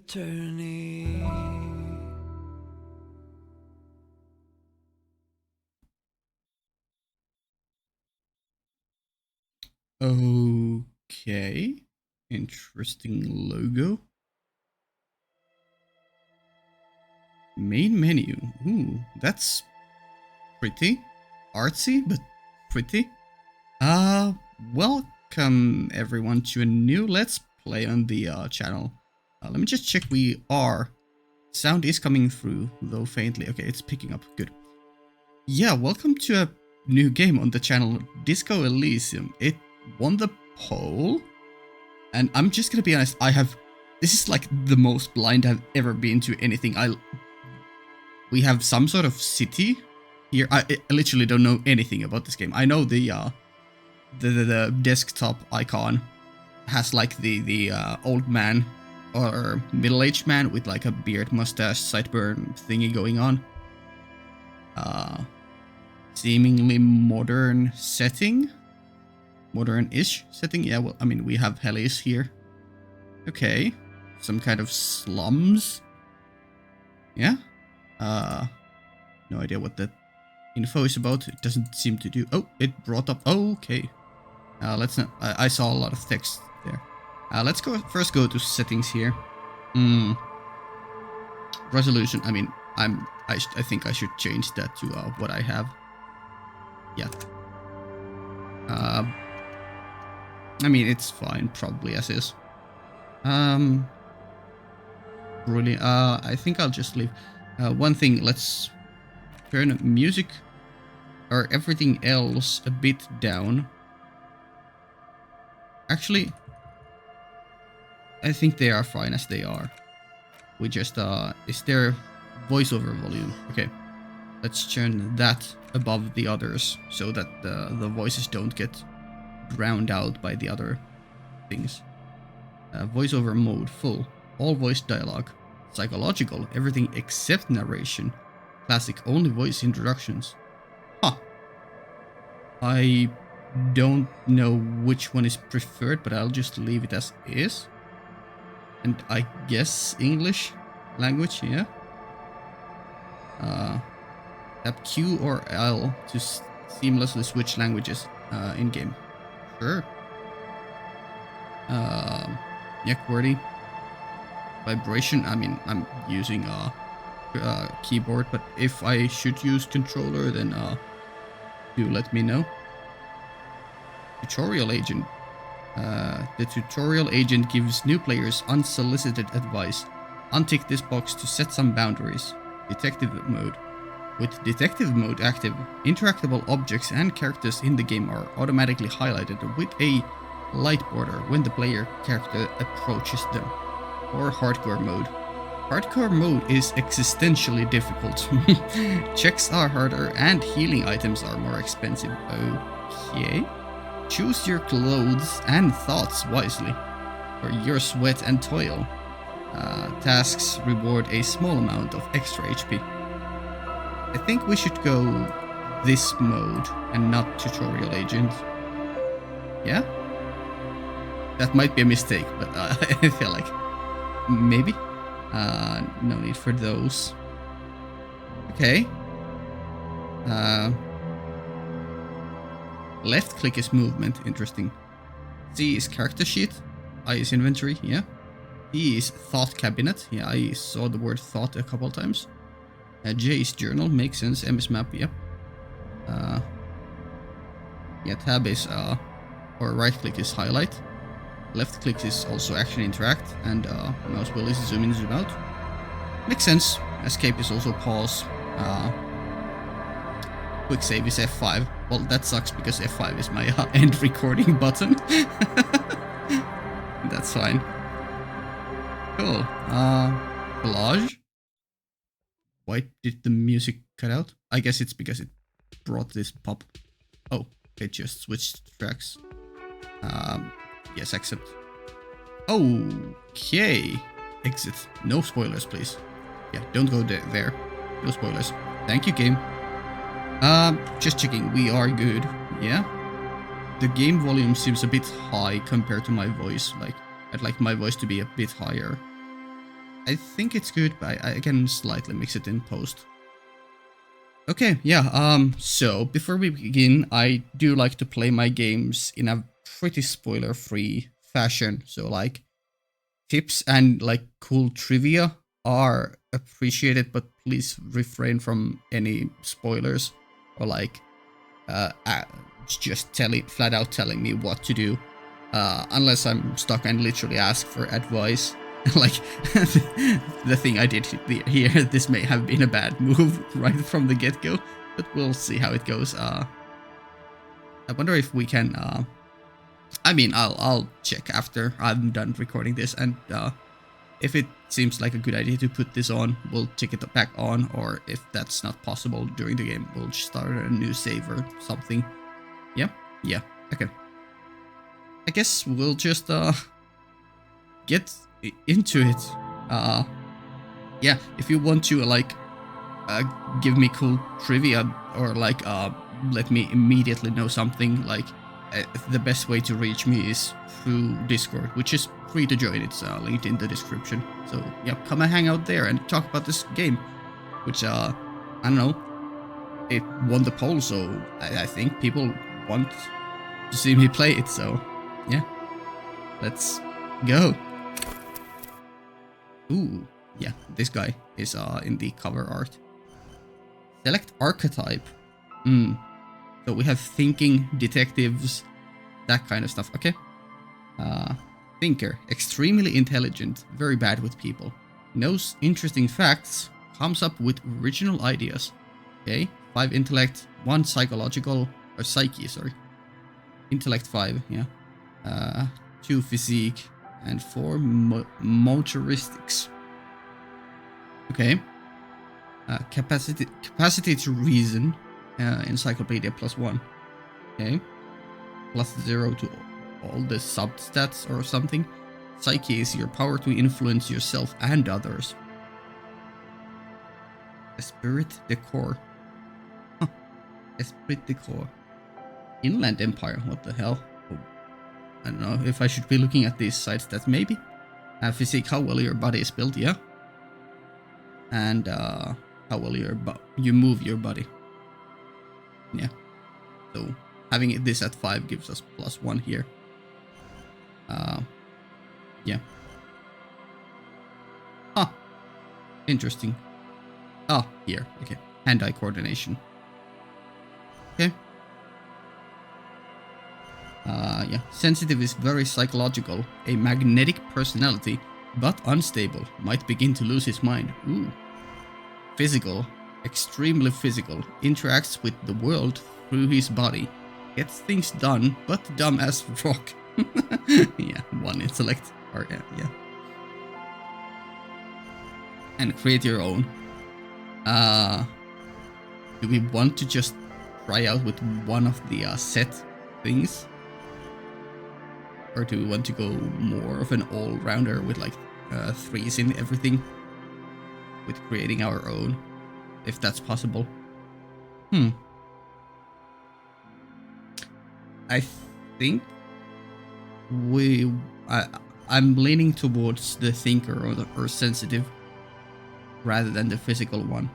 attorney. Okay. Interesting logo. Main menu. Ooh, that's pretty. Artsy, but pretty. Uh, Welcome everyone to a new Let's Play on the channel. Let me just check we are. Sound is coming through, though faintly. Okay, it's picking up. Good. Yeah, welcome to a new game on the channel, Disco Elysium. It won the poll. And I'm just gonna be honest, this is like the most blind I've ever been to anything. We have some sort of city here. I literally don't know anything about this game. I know the desktop icon has like the old man or middle-aged man with like a beard, mustache, sideburn thingy going on. Seemingly modern setting. Modern-ish setting. Yeah, well, I mean, we have Hellies here. Okay. Some kind of slums. Yeah. No idea what that info is about. It doesn't seem to do. Oh, it brought up. Oh, okay. Let's not. I saw a lot of text there. Let's first go to settings here. Resolution. I mean, I think I should change that to what I have. Yeah. I mean, it's fine probably as is. Brilliant. I think I'll just leave. One thing. Let's turn music or everything else a bit down. Actually, I think they are fine as they are. We just, is there voiceover volume? Okay. Let's turn that above the others so that the voices don't get drowned out by the other things. Voiceover mode, full. All voice dialogue. Psychological, everything except narration. Classic, only voice introductions. Huh. I don't know which one is preferred, but I'll just leave it as is. And I guess English language, yeah. Tap Q or L to seamlessly switch languages in game. Sure. Yeah, QWERTY. Vibration. I mean, I'm using a keyboard, but if I should use controller, then do let me know. Tutorial agent. The tutorial agent gives new players unsolicited advice. Untick this box to set some boundaries. Detective mode. With detective mode active, interactable objects and characters in the game are automatically highlighted with a light border when the player character approaches them. Or hardcore mode. Hardcore mode is existentially difficult. Checks are harder and healing items are more expensive. Okay. Choose your clothes and thoughts wisely, for your sweat and toil. Tasks reward a small amount of extra HP. I think we should go this mode and not tutorial agent. Yeah? That might be a mistake, but I feel like maybe. No need for those. Okay. Left click is movement, interesting. C is character sheet. I is inventory, yeah. E is thought cabinet, yeah, I saw the word thought a couple times. J is journal, makes sense. M is map, yep. Yeah, tab is, or right click is highlight. Left click is also action interact, and mouse wheel is zoom in, zoom out. Makes sense. Escape is also pause. Quick save is F5. Well, that sucks because F5 is my end recording button. That's fine. Cool. Collage. Why did the music cut out? I guess it's because it brought this pop. Oh, it just switched tracks. Yes, accept. Okay. Exit. No spoilers, please. Yeah, don't go there. No spoilers. Thank you, game. Just checking. We are good. Yeah. The game volume seems a bit high compared to my voice. Like, I'd like my voice to be a bit higher. I think it's good, but I can slightly mix it in post. Okay, yeah, so before we begin, I do like to play my games in a pretty spoiler-free fashion. So like tips and like cool trivia are appreciated, but please refrain from any spoilers or like just flat out telling me what to do, unless I'm stuck and literally ask for advice. Like the thing I did here, this may have been a bad move right from the get-go, but we'll see how it goes. I wonder if we can. I mean, I'll check after I'm done recording this, and if it seems like a good idea to put this on, we'll take it back on, or if that's not possible during the game, we'll just start a new save or something. Yeah, okay. I guess we'll just get into it. Yeah, if you want to like give me cool trivia or like let me immediately know something, like the best way to reach me is through Discord, which is free to join. It's linked in the description. So yeah, come and hang out there and talk about this game, which I don't know, it won the poll, so I think people want to see me play it. So yeah, let's go. Ooh, yeah, this guy is in the cover art. Select archetype. So we have thinking, detectives, that kind of stuff. Okay. Thinker, extremely intelligent, very bad with people. Knows interesting facts, comes up with original ideas. Okay. 5 intellect, 1 psychological, or psyche, sorry. Intellect 5, yeah. 2 physique, and 4 motoristics. Okay. Capacity to reason, encyclopedia +1. Okay. +0 to all the substats or something. Psyche is your power to influence yourself and others. Esprit de corps. Huh. Esprit de corps. Inland Empire, what the hell? Oh, I don't know if I should be looking at these side stats, maybe. Physique, how well your body is built, yeah. And how well you move your body. Yeah. So having this at 5 gives us +1 here. Yeah. Huh. Interesting. Ah, here. Okay. Hand-eye coordination. Okay. Yeah. Sensitive is very psychological. A magnetic personality, but unstable. Might begin to lose his mind. Ooh. Physical. Extremely physical. Interacts with the world through his body. Gets things done, but dumb as rock. Yeah, 1 intellect. Or yeah. And create your own. Do we want to just try out with one of the set things? Or do we want to go more of an all-rounder with like 3s in everything? With creating our own, if that's possible. I think I'm leaning towards the thinker or sensitive rather than the physical one.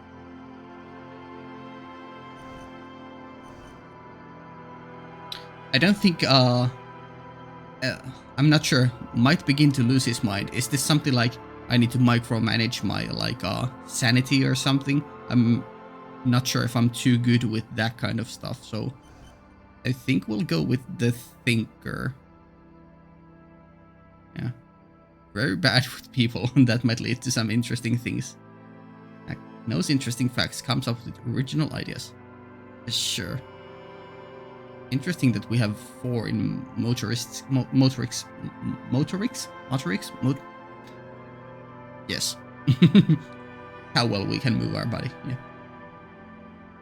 I don't think I'm not sure. Might begin to lose his mind. Is this something like I need to micromanage my like sanity or something? I'm not sure if I'm too good with that kind of stuff, so I think we'll go with the thinker. Yeah. Very bad with people. That might lead to some interesting things. Knows interesting facts, comes up with original ideas. Sure. Interesting that we have 4 in motorics. Yes. How well we can move our body.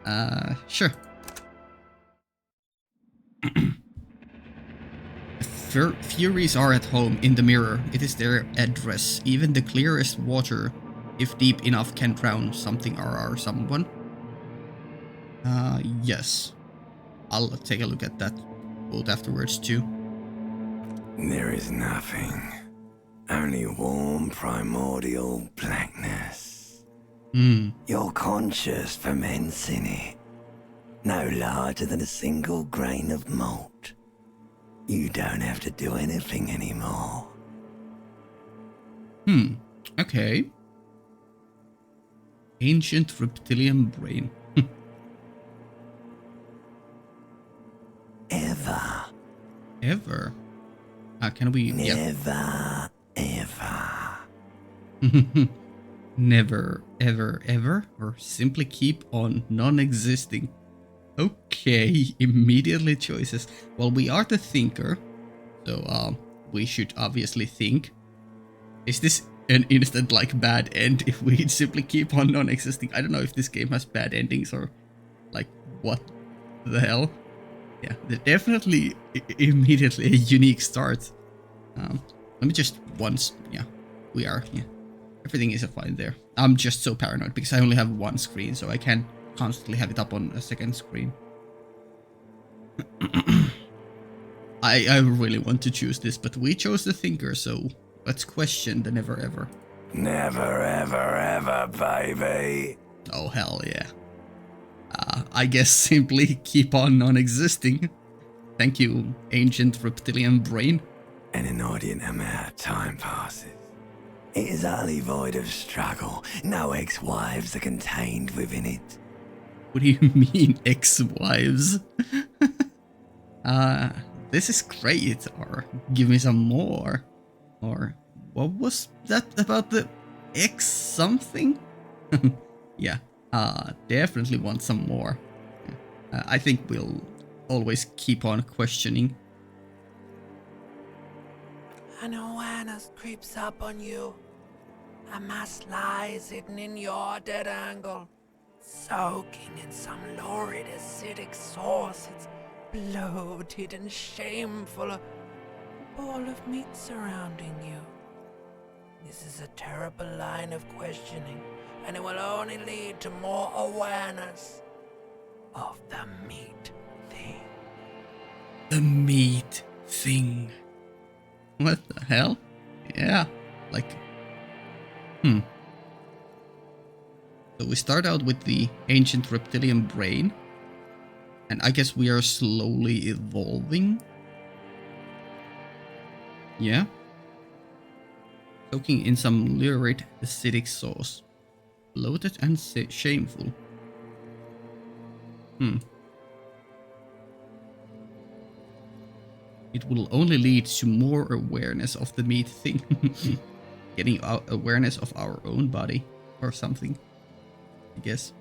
Yeah. Sure. Furies are at home in the mirror. It is their address. Even the clearest water, if deep enough, can drown something or someone. Yes. I'll take a look at that quote afterwards too. There is nothing Only warm primordial blackness. Hmm. Your conscious ferments in it. No larger than a single grain of malt. You don't have to do anything anymore. Okay. Ancient reptilian brain. Ever. Ever? Can we... Never, ever. Never, ever, ever? Or simply keep on non-existing? Okay, immediately choices. Well, we are the thinker, so we should obviously think. Is this an instant like bad end if we simply keep on non-existing? I don't know if this game has bad endings or like what the hell. Yeah, they're definitely immediately a unique start. Let me just once, yeah, we are, yeah. Everything is fine there. I'm just so paranoid because I only have one screen, so I can't constantly have it up on a second screen. I really want to choose this, but we chose the thinker, so let's question the never ever. Never, ever, ever, baby. Oh, hell yeah. I guess simply keep on non-existing. Thank you, ancient reptilian brain. An inordinate amount of time passes. It is utterly void of struggle. No ex-wives are contained within it. What do you mean, ex-wives? This is great, or give me some more. Or what was that about the X something? Yeah, definitely want some more. I think we'll always keep on questioning. An awareness creeps up on you. A mass lies hidden in your dead angle, soaking in some lurid acidic sauce. It's bloated and shameful, a ball of meat surrounding you. This is a terrible line of questioning, and it will only lead to more awareness of the meat thing. The meat thing. What the hell? Yeah, like... So we start out with the ancient reptilian brain. And I guess we are slowly evolving. Yeah. Soaking in some lurid acidic sauce. Bloated and shameful. It will only lead to more awareness of the meat thing. Getting awareness of our own body or something, I guess.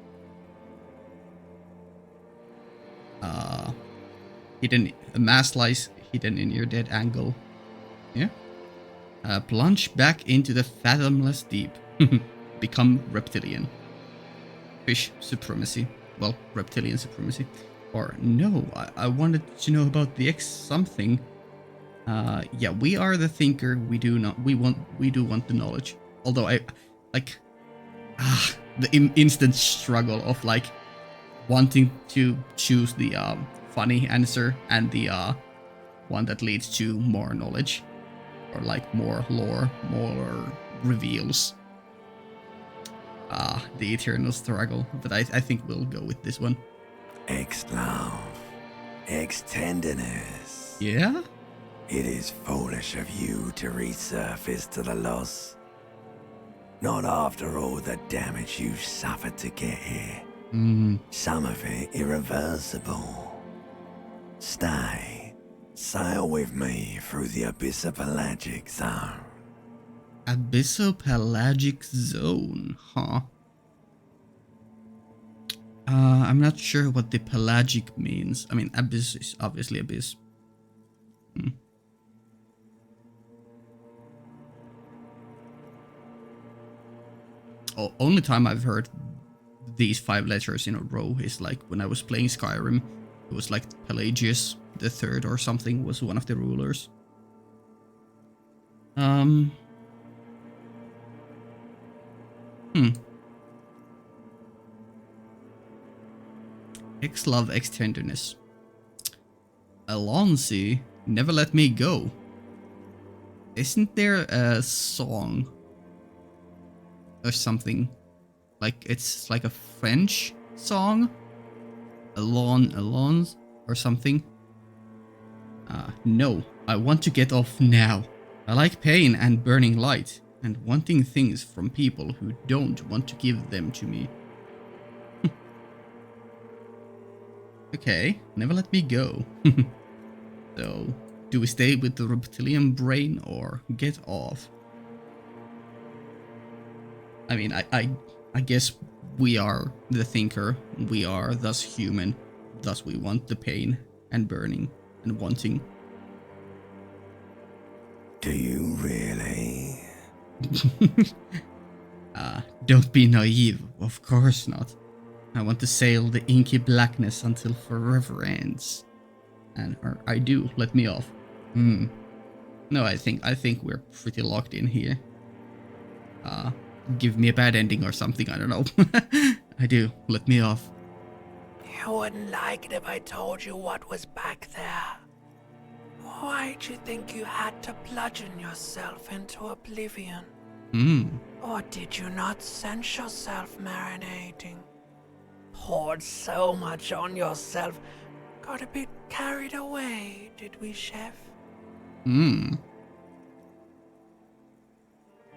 Hidden, a mass lies hidden in your dead angle. Yeah. Plunge back into the fathomless deep. Become reptilian. Fish supremacy. Well, reptilian supremacy. Or no, I wanted to know about the X something. Yeah, we are the thinker. We do want the knowledge. Although I like the instant struggle of like wanting to choose the funny answer and the one that leads to more knowledge or like more lore, more reveals. The eternal struggle, but I think we'll go with this one. Ex-love. Ex-tenderness. Yeah? It is foolish of you to resurface to the loss. Not after all the damage you suffered to get here. Some of it irreversible. Stay. Sail with me through the abyssopelagic zone. Abyssopelagic zone, huh? I'm not sure what the pelagic means. I mean, abyss is obviously abyss. Only time I've heard these 5 letters in a row is like when I was playing Skyrim. It was like Pelagius the Third or something was one of the rulers. Ex-love, ex-tenderness. Alonzi, never let me go. Isn't there a song or something? Like it's like a French song? Alone, or something? No, I want to get off now. I like pain and burning light, and wanting things from people who don't want to give them to me. Okay, never let me go. So, do we stay with the reptilian brain or get off? I mean, I guess we are the thinker, we are thus human, thus we want the pain and burning and wanting. Do you really? Don't be naive, of course not. I want to sail the inky blackness until forever ends. And or I do, let me off. No, I think we're pretty locked in here. Give me a bad ending or something, I don't know. I do, let me off. You wouldn't like it if I told you what was back there. Why'd you think you had to bludgeon yourself into oblivion? Or did you not sense yourself marinating? Poured so much on yourself, got a bit carried away, did we, Chef?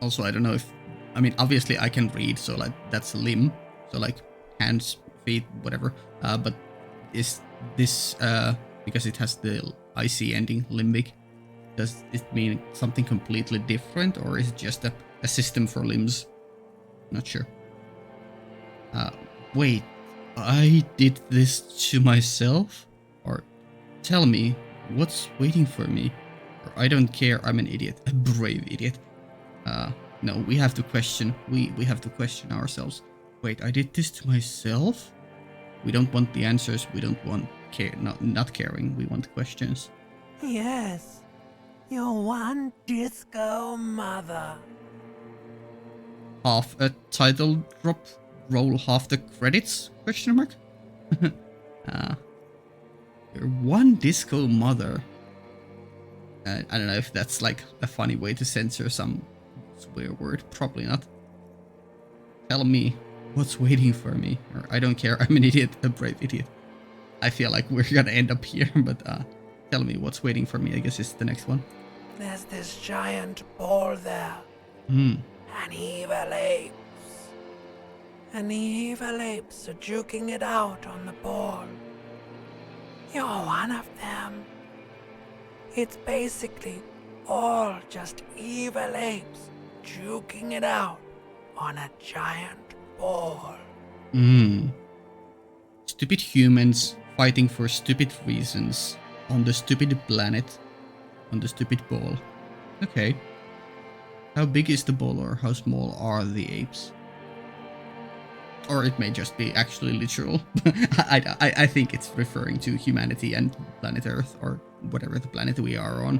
Also, I don't know if... I mean, obviously I can read, so like, that's limb. So like, hands, feet, whatever. But is this, because it has the IC ending, limbic, does it mean something completely different, or is it just a system for limbs? Not sure. Wait, I did this to myself? Or tell me, what's waiting for me? Or I don't care, I'm an idiot, a brave idiot. No, we have to question, we have to question ourselves. Wait, I did this to myself? We don't want the answers, we don't want not caring, we want questions. Yes, your one disco mother. Half a title drop, roll half the credits, question mark? Your one disco mother. I don't know if that's like a funny way to censor some swear word, probably not. Tell me what's waiting for me, or I don't care, I'm an idiot, a brave idiot. I feel like we're gonna end up here, but tell me what's waiting for me, I guess is the next one. There's this giant ball there. An evil apes. And the evil apes are juking it out on the ball. You're one of them. It's basically all just evil apes juking it out on a giant ball. Stupid humans fighting for stupid reasons on the stupid planet, on the stupid ball. Okay. How big is the ball, or how small are the apes? Or it may just be actually literal. I think it's referring to humanity and planet Earth, or whatever the planet we are on.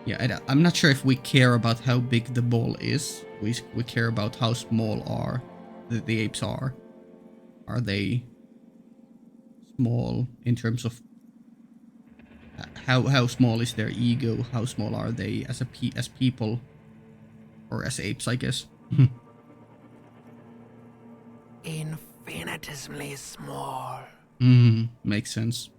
Yeah, I'm not sure if we care about how big the ball is. We care about how small are the apes are. Are they small in terms of how small is their ego? How small are they as people, or as apes, I guess? Infinitesimally small. Makes sense.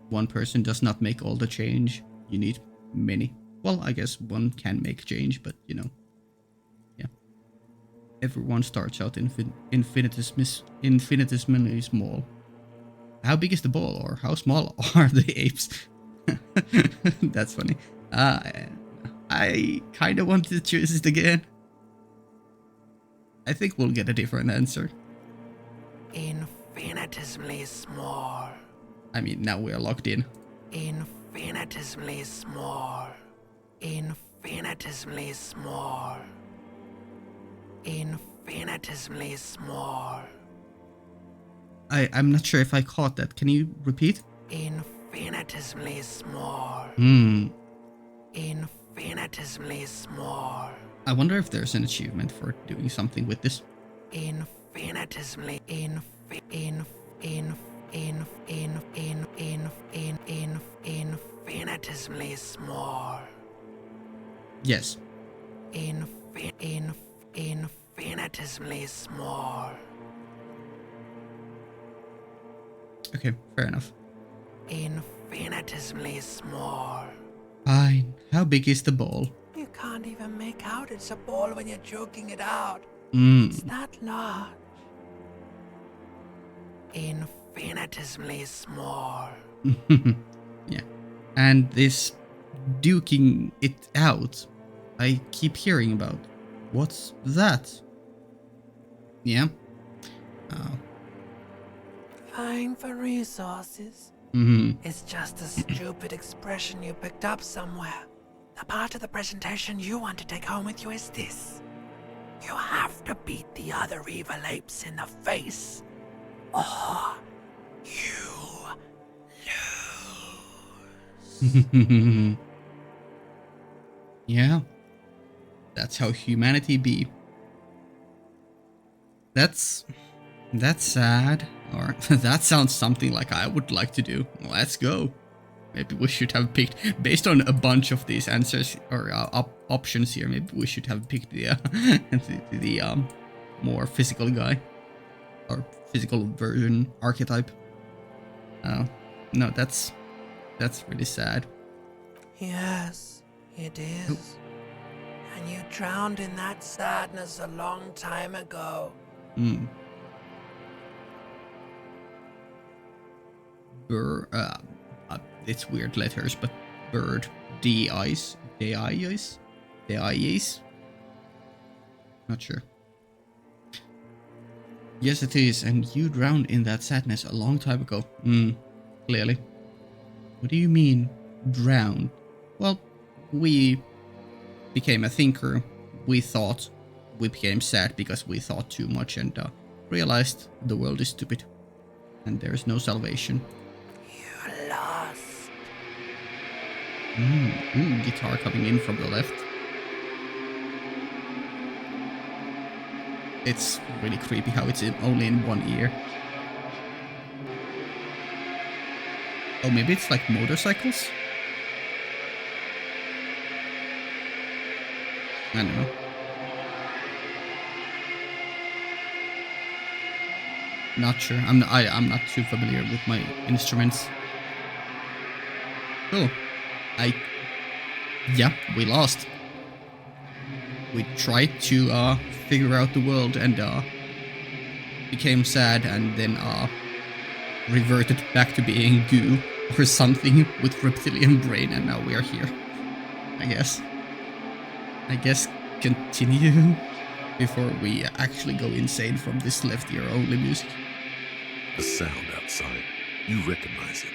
One person does not make all the change. You need many. Well, I guess one can make change, but you know, yeah. Everyone starts out infinitesimally small. How big is the ball, or how small are the apes? That's funny. I kind of want to choose it again. I think we'll get a different answer. Infinitesimally small. I mean, now we're locked in. Infinitesimally small. Infinitesimally small. Infinitesimally small. I'm not sure if I caught that. Can you repeat? Infinitesimally small. Infinitesimally small. I wonder if there's an achievement for doing something with this. infinitesimally in infinitesimally small. Yes. Infinitesimally small. Okay, fair enough. Infinitesimally small. Fine. How big is the ball? You can't even make out it's a ball when you're joking it out. It's Mm. that large. Infinitesimally small. Yeah. And this duking it out, I keep hearing about. What's that? Yeah. Uh, Vying for resources. mm-hmm. It's just a stupid expression you picked up somewhere. The part of the presentation you want to take home with you is this. You have to beat the other evil apes in the face, or you lose. Yeah. That's how humanity be. That's sad. Or that sounds something like I would like to do. Let's go. Maybe we should have picked, based on a bunch of these answers or options here, maybe we should have picked the the more physical guy or physical version archetype. No, that's really sad. Yes, it is. Oh. And you drowned in that sadness a long time ago. Hmm. It's weird letters, but bird, D-eyes, D-eyes, D-eyes. Not sure. Yes, it is, and you drowned in that sadness a long time ago. Clearly. What do you mean, drowned? Well, we became a thinker. We thought. We became sad because we thought too much and realized the world is stupid. And there is no salvation. You lost. Guitar coming in from the left. It's really creepy how it's only in one ear. Oh, maybe it's like motorcycles? I don't know. Not sure. I'm not too familiar with my instruments. Cool. Yeah, we lost. We tried to figure out the world and became sad and then reverted back to being goo or something with reptilian brain, and now we are here. I guess continue before we actually go insane from this left ear only music. The sound outside, you recognize it.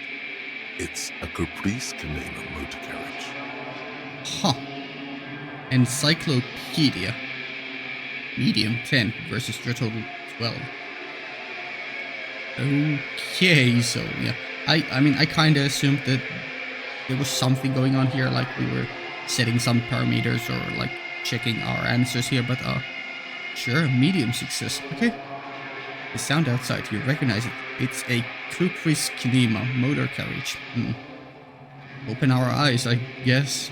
It's a Caprice Canema motor carriage. Huh. Encyclopedia. Medium 10 versus your total 12. Okay, so yeah. I mean, I kind of assumed that there was something going on here, like we were setting some parameters or like checking our answers here, but sure, medium success. Okay. The sound outside, you recognize it. It's a Caprice Canema motor carriage. Open our eyes, I guess.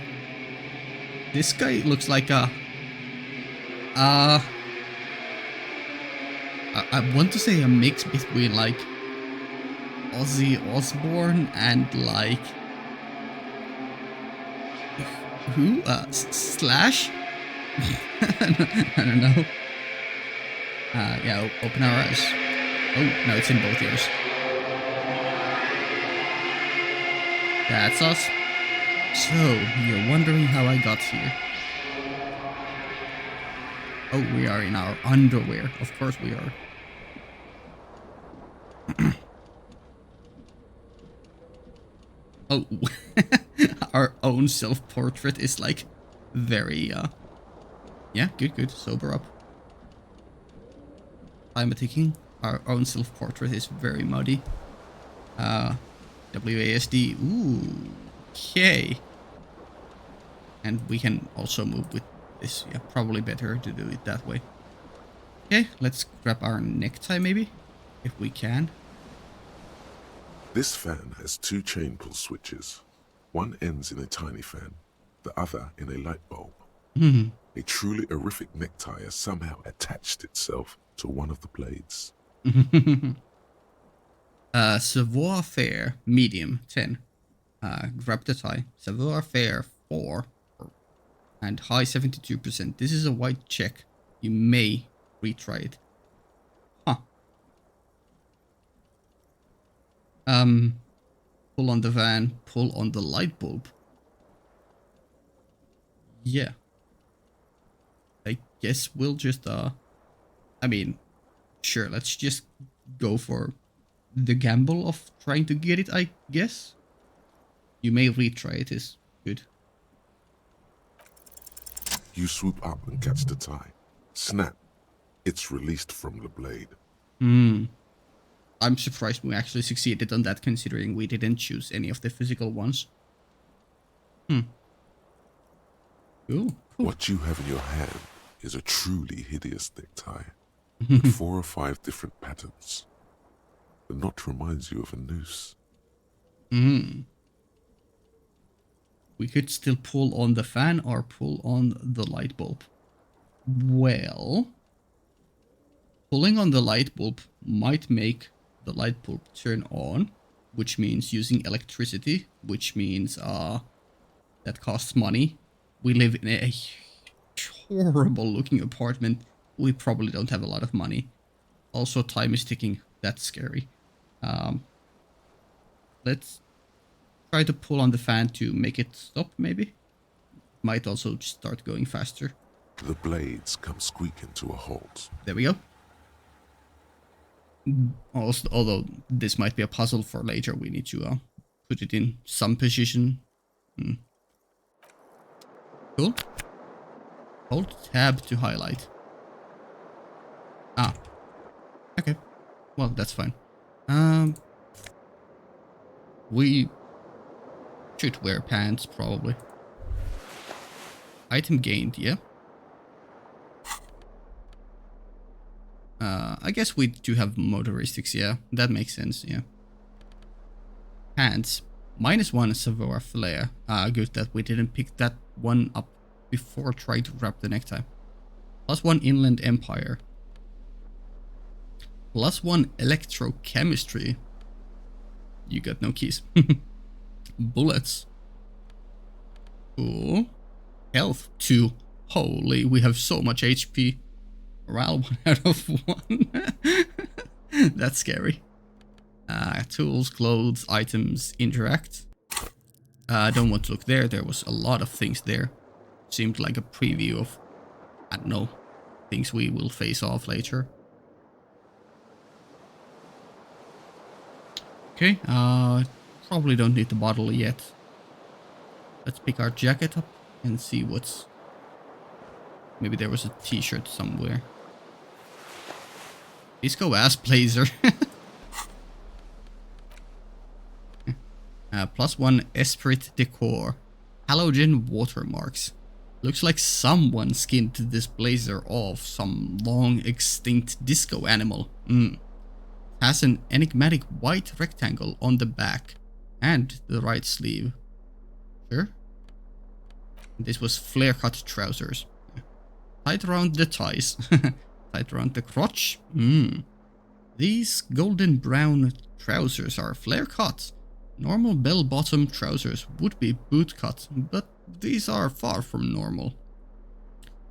This guy looks like a... I want to say a mix between, like, Ozzy Osbourne and, like... Who? Slash? I don't know. Yeah, open our eyes. Oh, no, it's in both ears. That's us. So, you're wondering how I got here. Oh, we are in our underwear. Of course we are. Oh, our own self-portrait is like very, yeah, good, sober up. I'm ticking. Our own self-portrait is very muddy. WASD, ooh, okay. And we can also move with this, yeah, probably better to do it that way. Okay, let's grab our necktie maybe, if we can. This fan has 2 chain pull switches. One ends in a tiny fan, the other in a light bulb. A truly horrific necktie has somehow attached itself to one of the blades. Savoir faire, medium, 10. Grab the tie. Savoir faire, 4. And high, 72%. This is a white check. You may retry it. Huh. Pull on the van, pull on the light bulb. Yeah. I guess we'll just, I mean, sure, let's just go for the gamble of trying to get it, I guess. You may retry it, is good. You swoop up and catch the tie. Snap. It's released from the blade. I'm surprised we actually succeeded on that, considering we didn't choose any of the physical ones. Cool. What you have in your hand is a truly hideous necktie, with 4 or 5 different patterns. The knot reminds you of a noose. We could still pull on the fan or pull on the light bulb. Well, pulling on the light bulb might make the light bulb turn on, which means using electricity, which means that costs money. We live in a horrible looking apartment. We probably don't have a lot of money. Also, time is ticking. That's scary. Let's try to pull on the fan to make it stop, maybe. Might also start going faster. The blades come squeaking to a halt. There we go. Also, although this might be a puzzle for later, we need to put it in some position. Cool. Hold tab to highlight. Ah. Okay. Well, that's fine. We should wear pants, probably. Item gained, yeah. I guess we do have motoristics, yeah. That makes sense, yeah. Pants. -1 savoir faire. Good that we didn't pick that one up before trying to wrap the necktie. +1 inland empire. +1 electrochemistry. You got no keys. Bullets. Cool. Health 2. Holy, we have so much HP. Morale 1 out of 1. That's scary. Tools, clothes, items, interact. I don't want to look there. There was a lot of things there. Seemed like a preview of, I don't know, things we will face off later. Okay, probably don't need the bottle yet. Let's pick our jacket up and see what's... Maybe there was a t-shirt somewhere. Disco ass blazer. +1 esprit decor. Halogen watermarks. Looks like someone skinned this blazer off some long extinct disco animal. Has an enigmatic white rectangle on the back and the right sleeve. Sure. This was flare cut trousers. Tight around the thighs. Tight around the crotch. These golden brown trousers are flare cut. Normal bell bottom trousers would be boot cut, but these are far from normal.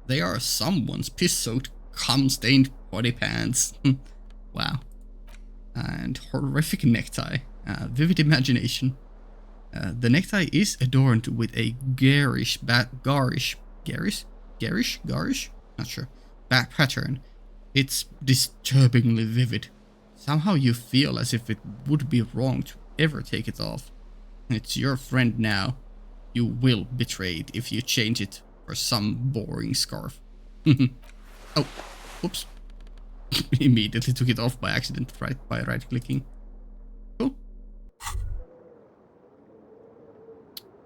They are someone's piss-soaked, cum-stained body pants. Wow. And horrific necktie. Vivid imagination. The necktie is adorned with a garish, not sure, back pattern. It's disturbingly vivid. Somehow you feel as if it would be wrong to ever take it off. It's your friend now. You will betray it if you change it for some boring scarf. Oh, oops. Immediately took it off by accident by right-clicking. Cool.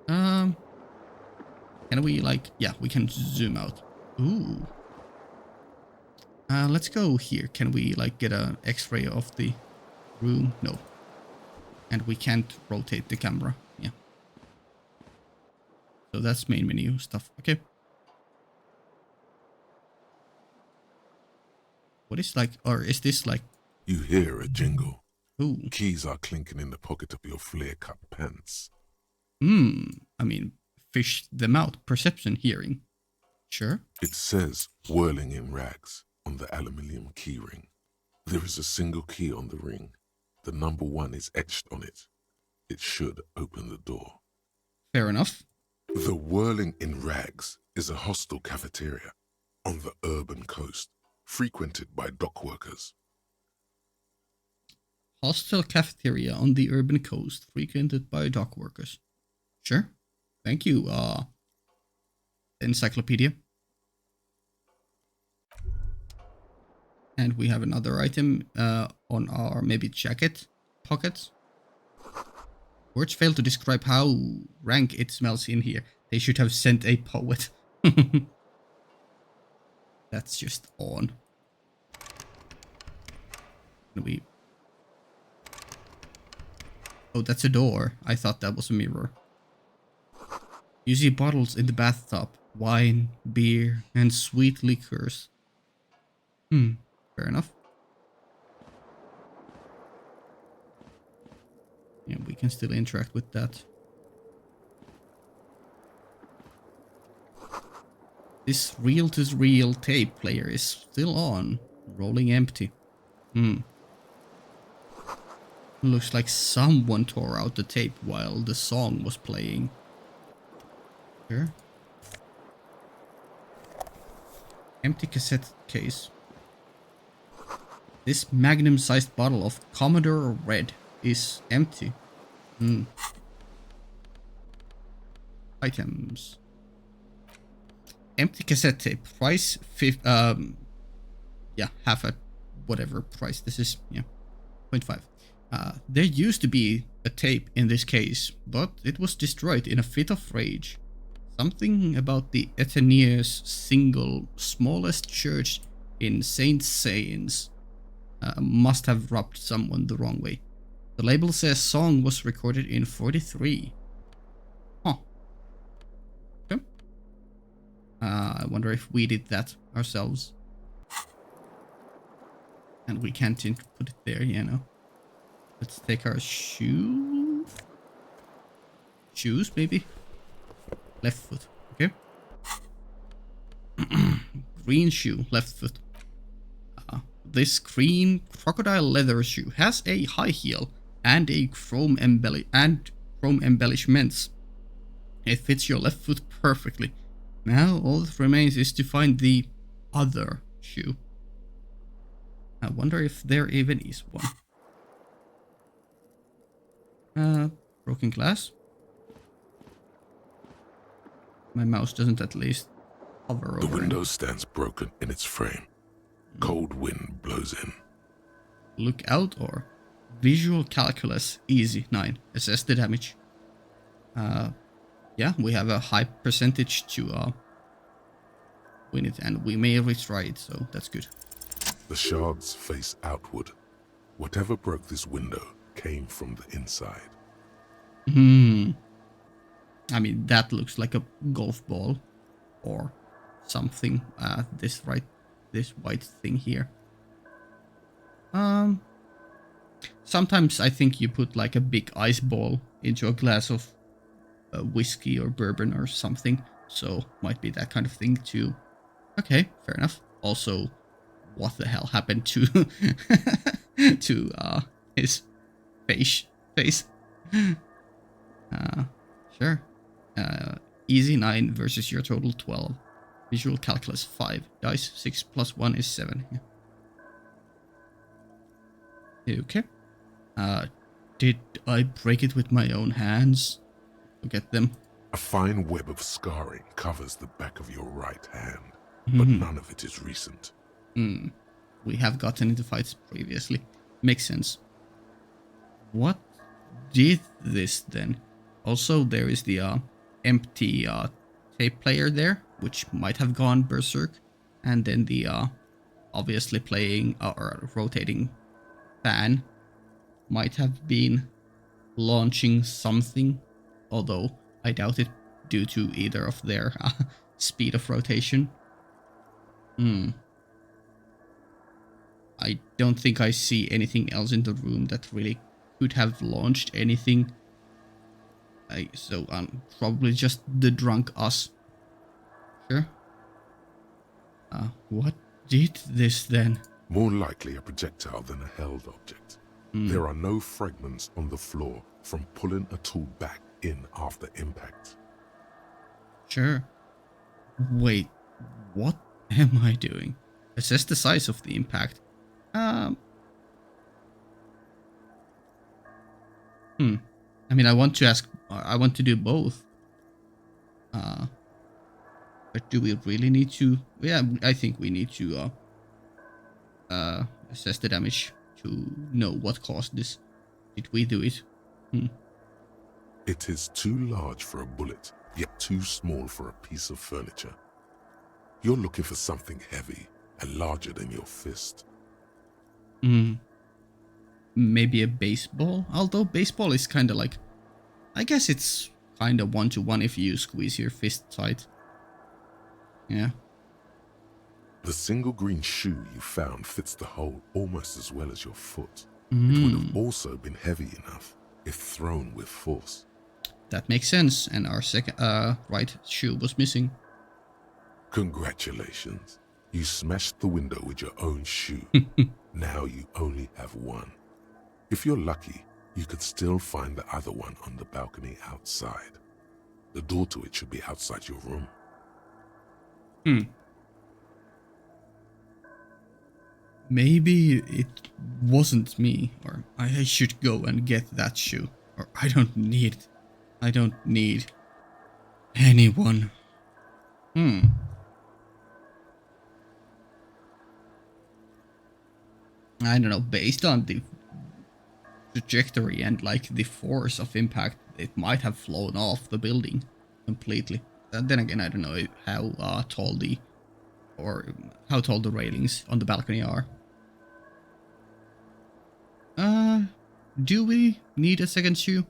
Can we, like... Yeah, we can zoom out. Ooh. Let's go here. Can we like get an X-ray of the room? No. And we can't rotate the camera. Yeah. So that's main menu stuff. Okay. What is like, or is this like... You hear a jingle. Ooh. Keys are clinking in the pocket of your flare-cut pants. I mean, fish them out. Perception, hearing. Sure. It says, whirling in rags, on the aluminium key ring. There is a single key on the ring. The number 1 is etched on it. It should open the door. Fair enough. The whirling in rags is a hostel cafeteria on the urban coast, frequented by dock workers. Hostel cafeteria on the urban coast, frequented by dock workers. Sure. Thank you, encyclopedia. And we have another item on our maybe jacket pockets. Words fail to describe how rank it smells in here. They should have sent a poet. That's just on. Can we... Oh, that's a door. I thought that was a mirror. You see bottles in the bathtub. Wine, beer, and sweet liquors. Fair enough. Yeah, we can still interact with that. This reel-to-reel tape player is still on. Rolling empty. Looks like someone tore out the tape while the song was playing. Sure. Empty cassette case. This magnum-sized bottle of Commodore Red is empty. Items. Empty cassette tape. Price yeah, half at whatever price this is. Yeah, 0.5. There used to be a tape in this case, but it was destroyed in a fit of rage. Something about the Athenaeus single smallest church in Saint Sains must have rubbed someone the wrong way. The label says song was recorded in 43. Huh. Okay. I wonder if we did that ourselves. And we can't put it there, you know. Let's take our shoes, maybe? Left foot, okay. Green shoe, left foot. This green crocodile leather shoe has a high heel and a chrome embellishments. It fits your left foot perfectly. Now all that remains is to find the other shoe. I wonder if there even is one. Broken glass. My mouse doesn't at least hover over. The window stands broken in its frame. Cold wind blows in. Look out or visual calculus easy 9. Assess the damage. Yeah, we have a high percentage to win it, and we may retry it, so that's good. The shards face outward. Whatever broke this window came from the inside. I mean, that looks like a golf ball or something. This white thing here. Sometimes I think you put like a big ice ball into a glass of whiskey or bourbon or something, so might be that kind of thing too. Okay, fair enough. Also, what the hell happened to to his face? Sure. Easy 9 versus your total 12. Visual calculus 5. Dice 6 plus 1 is 7. Yeah. Okay. Did I break it with my own hands? Look at them. A fine web of scarring covers the back of your right hand, but none of it is recent. We have gotten into fights previously. Makes sense. What did this then? Also, there is the empty tape player there, which might have gone berserk, and then the obviously playing or rotating fan might have been launching something, although I doubt it due to either of their speed of rotation. I don't think I see anything else in the room that really could have launched anything. So probably just the drunk us. Sure. What did this then? More likely a projectile than a held object. There are no fragments on the floor from pulling a tool back in after impact. Sure. Wait, what am I doing? Assess the size of the impact. I mean, I want to do both. But do we really need to? Yeah, I think we need to assess the damage to know what caused this. Did we do it? It is too large for a bullet, yet too small for a piece of furniture. You're looking for something heavy and larger than your fist. Maybe a baseball? Although baseball is kind of like... I guess it's kind of one-to-one if you squeeze your fist tight. Yeah. The single green shoe you found fits the hole almost as well as your foot. It would have also been heavy enough if thrown with force. That makes sense, and our second right shoe was missing. Congratulations. You smashed the window with your own shoe. Now you only have one. If you're lucky, you could still find the other one on the balcony outside. The door to it should be outside your room. Maybe it wasn't me, or I should go and get that shoe. Or I don't need it. I don't need anyone. I don't know, based on the trajectory and like the force of impact, it might have flown off the building completely. Then again, I don't know how tall the railings on the balcony are. Do we need a second shoe?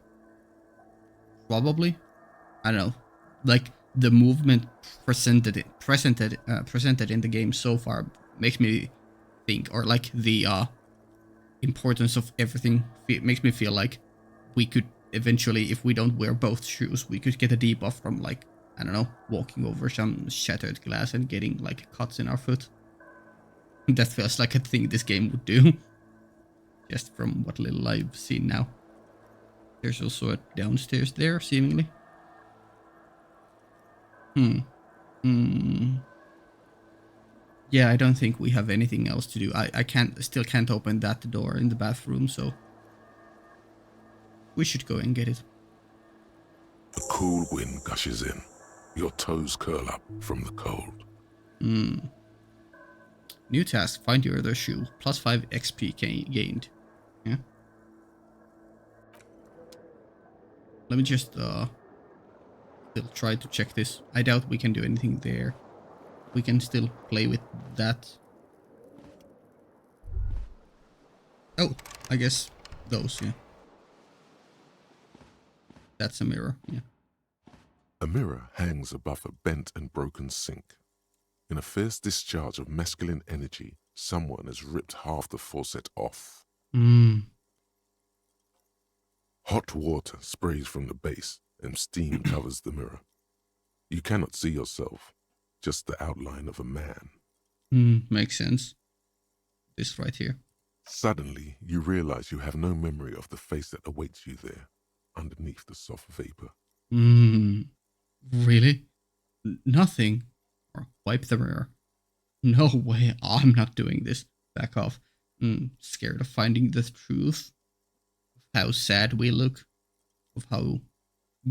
Probably. I don't know. Like the movement presented in the game so far makes me think, or like the importance of everything makes me feel like we could eventually, if we don't wear both shoes, we could get a debuff from like, I don't know, walking over some shattered glass and getting like cuts in our foot. That feels like a thing this game would do. Just from what little I've seen now. There's also a downstairs there, seemingly. Yeah, I don't think we have anything else to do. I still can't open that door in the bathroom, so we should go and get it. A cool wind gushes in. Your toes curl up from the cold. New task, find your other shoe. +5 XP gained. Yeah. Let me just still try to check this. I doubt we can do anything there. We can still play with that. Oh, I guess those, yeah. That's a mirror, yeah. A mirror hangs above a bent and broken sink. In a fierce discharge of masculine energy, someone has ripped half the faucet off. Hot water sprays from the base and steam covers the mirror. You cannot see yourself, just the outline of a man. Makes sense. This right here. Suddenly, you realize you have no memory of the face that awaits you there, underneath the soft vapor. Really? Nothing? Or wipe the mirror. No way, I'm not doing this. Back off. Scared of finding the truth. Of how sad we look. Of how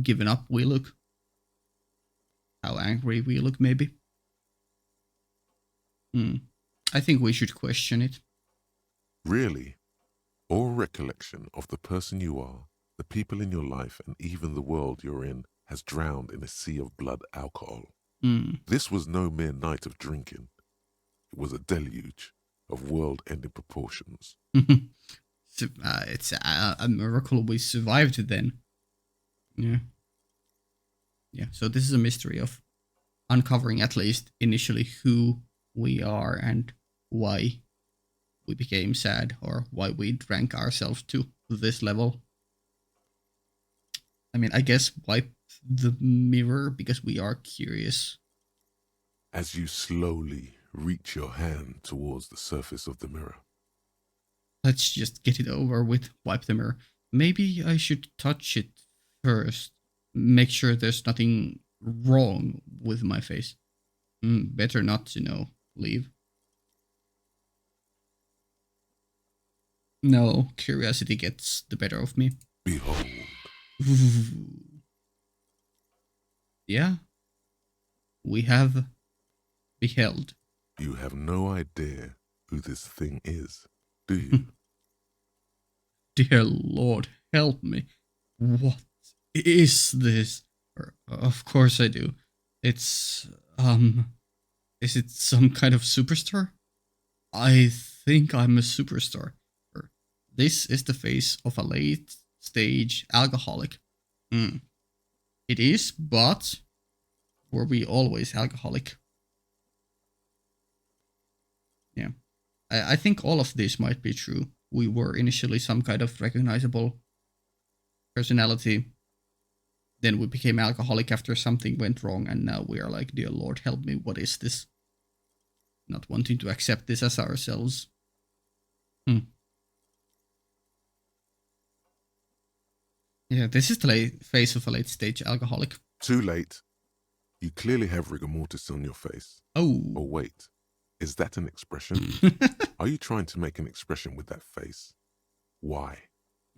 given up we look. How angry we look, maybe. I think we should question it. Really? All recollection of the person you are, the people in your life, and even the world you're in has drowned in a sea of blood alcohol. This was no mere night of drinking. It was a deluge, of world-ending proportions. It's a miracle we survived then. Yeah. Yeah, so this is a mystery of uncovering at least initially who we are and why we became sad or why we drank ourselves to this level. I mean, I guess wipe the mirror because we are curious. As you slowly reach your hand towards the surface of the mirror. Let's just get it over with. Wipe the mirror. Maybe I should touch it first. Make sure there's nothing wrong with my face. Better not to know. Leave. No, curiosity gets the better of me. Behold. Yeah. We have beheld. You have no idea who this thing is, do you? Dear Lord, help me. What is this? Of course I do. It's, is it some kind of superstar? I think I'm a superstar. This is the face of a late-stage alcoholic. It is, but were we always alcoholic? Yeah. I think all of this might be true. We were initially some kind of recognizable personality. Then we became alcoholic after something went wrong, and now we are like, dear Lord, help me, what is this? Not wanting to accept this as ourselves. Yeah, this is the face of a late-stage alcoholic. Too late. You clearly have rigor mortis on your face. Oh. Oh, wait. Is that an expression? Are you trying to make an expression with that face? Why?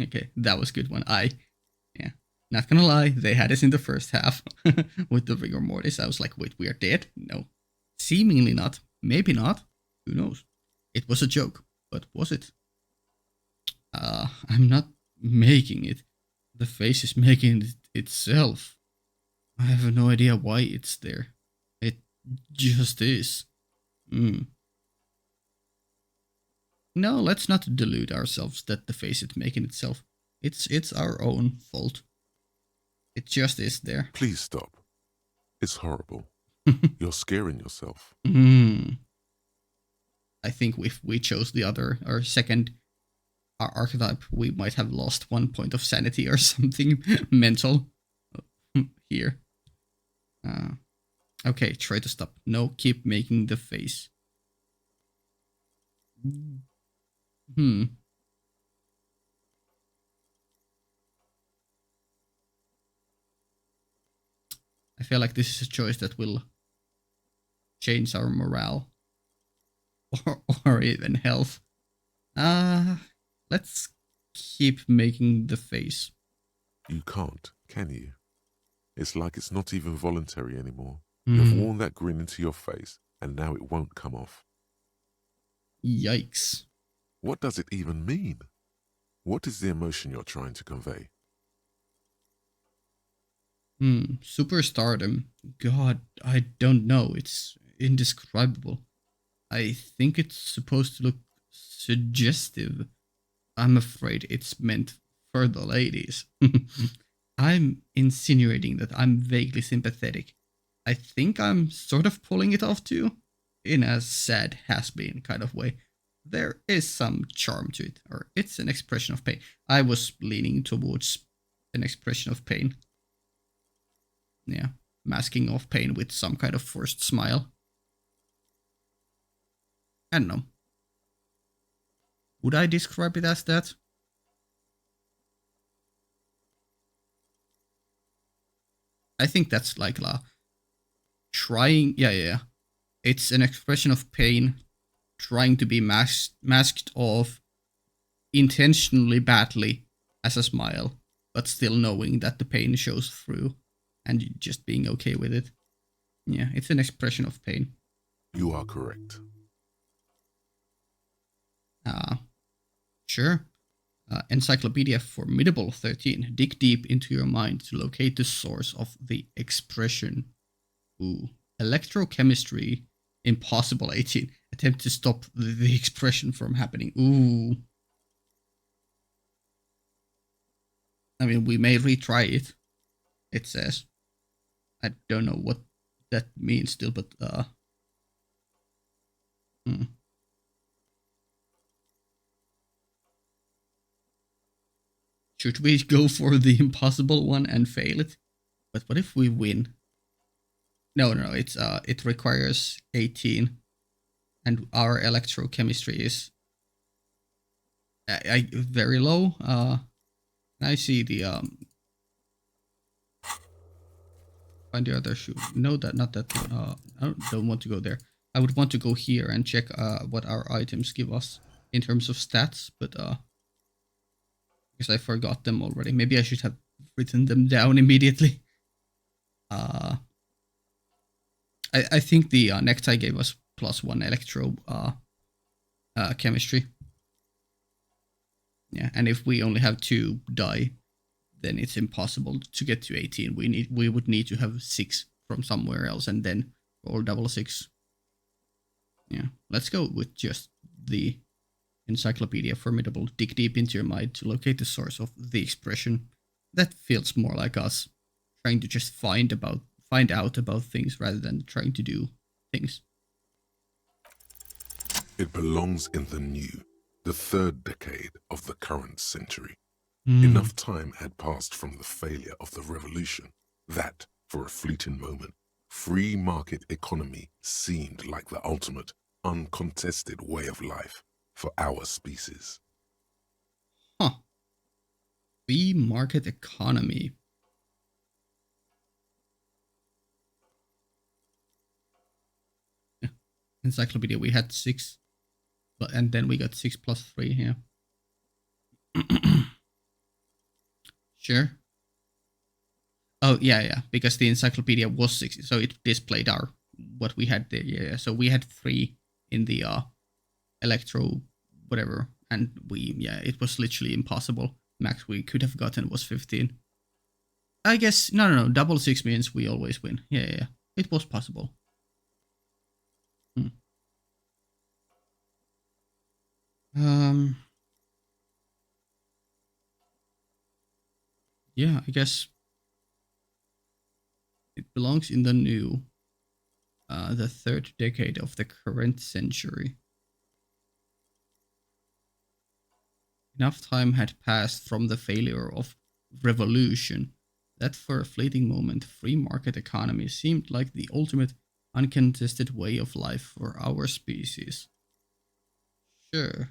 Okay, that was a good one. Yeah. Not gonna lie, they had us in the first half with the rigor mortis. I was like, wait, we are dead? No. Seemingly not. Maybe not. Who knows? It was a joke, but was it? I'm not making it. The face is making it itself. I have no idea why it's there. It just is. No, let's not delude ourselves that the face is making itself. It's our own fault. It just is there. Please stop. It's horrible. You're scaring yourself. I think if we chose the other, or second archetype, we might have lost 1 point of sanity or something mental here. Okay, try to stop. No, keep making the face. I feel like this is a choice that will change our morale. Or even health. Let's keep making the face. You can't, can you? It's like it's not even voluntary anymore. You've worn that grin into your face, and now it won't come off. Yikes. What does it even mean? What is the emotion you're trying to convey? Superstardom. God, I don't know. It's indescribable. I think it's supposed to look suggestive. I'm afraid it's meant for the ladies. I'm insinuating that I'm vaguely sympathetic. I think I'm sort of pulling it off too, in a sad has-been kind of way. There is some charm to it, or it's an expression of pain. I was leaning towards an expression of pain. Yeah, masking off pain with some kind of forced smile. I don't know. Would I describe it as that? I think that's like trying. Yeah. It's an expression of pain, trying to be masked off intentionally badly as a smile, but still knowing that the pain shows through and just being okay with it. Yeah, it's an expression of pain. You are correct. Sure. Encyclopedia Formidable 13. Dig deep into your mind to locate the source of the expression. Ooh. Electrochemistry Impossible 18. Attempt to stop the expression from happening. Ooh. I mean, we may retry it. It says. I don't know what that means still, but Should we go for the impossible one and fail it? But what if we win? No, it requires 18, and our electrochemistry is very low. I see the find the other shoe. No, not that one. I don't want to go there. I would want to go here and check what our items give us in terms of stats, but because I forgot them already. Maybe I should have written them down immediately. I think the necktie gave us +1 electro chemistry. Yeah, and if we only have 2 die, then it's impossible to get to 18. We would need to have 6 from somewhere else and then roll double 6. Yeah, let's go with just the encyclopedia formidable. Dig deep into your mind to locate the source of the expression. That feels more like us trying to just find out about things rather than trying to do things. It belongs in the new, the third decade of the current century. Enough time had passed from the failure of the revolution that, for a fleeting moment, free market economy seemed like the ultimate, uncontested way of life for our species. Huh. Free market economy. Yeah. Encyclopedia, we had 6, and then we got 6 plus 3 here. Sure. Oh, yeah, because the encyclopedia was 6, so it displayed what we had there. Yeah, so we had 3 in the electro whatever, and it was literally impossible. Max we could have gotten was 15. I guess no, double 6 means we always win. Yeah, it was possible. Yeah, I guess it belongs in the new, the third decade of the current century. Enough time had passed from the failure of revolution that for a fleeting moment free market economy seemed like the ultimate uncontested way of life for our species. Sure.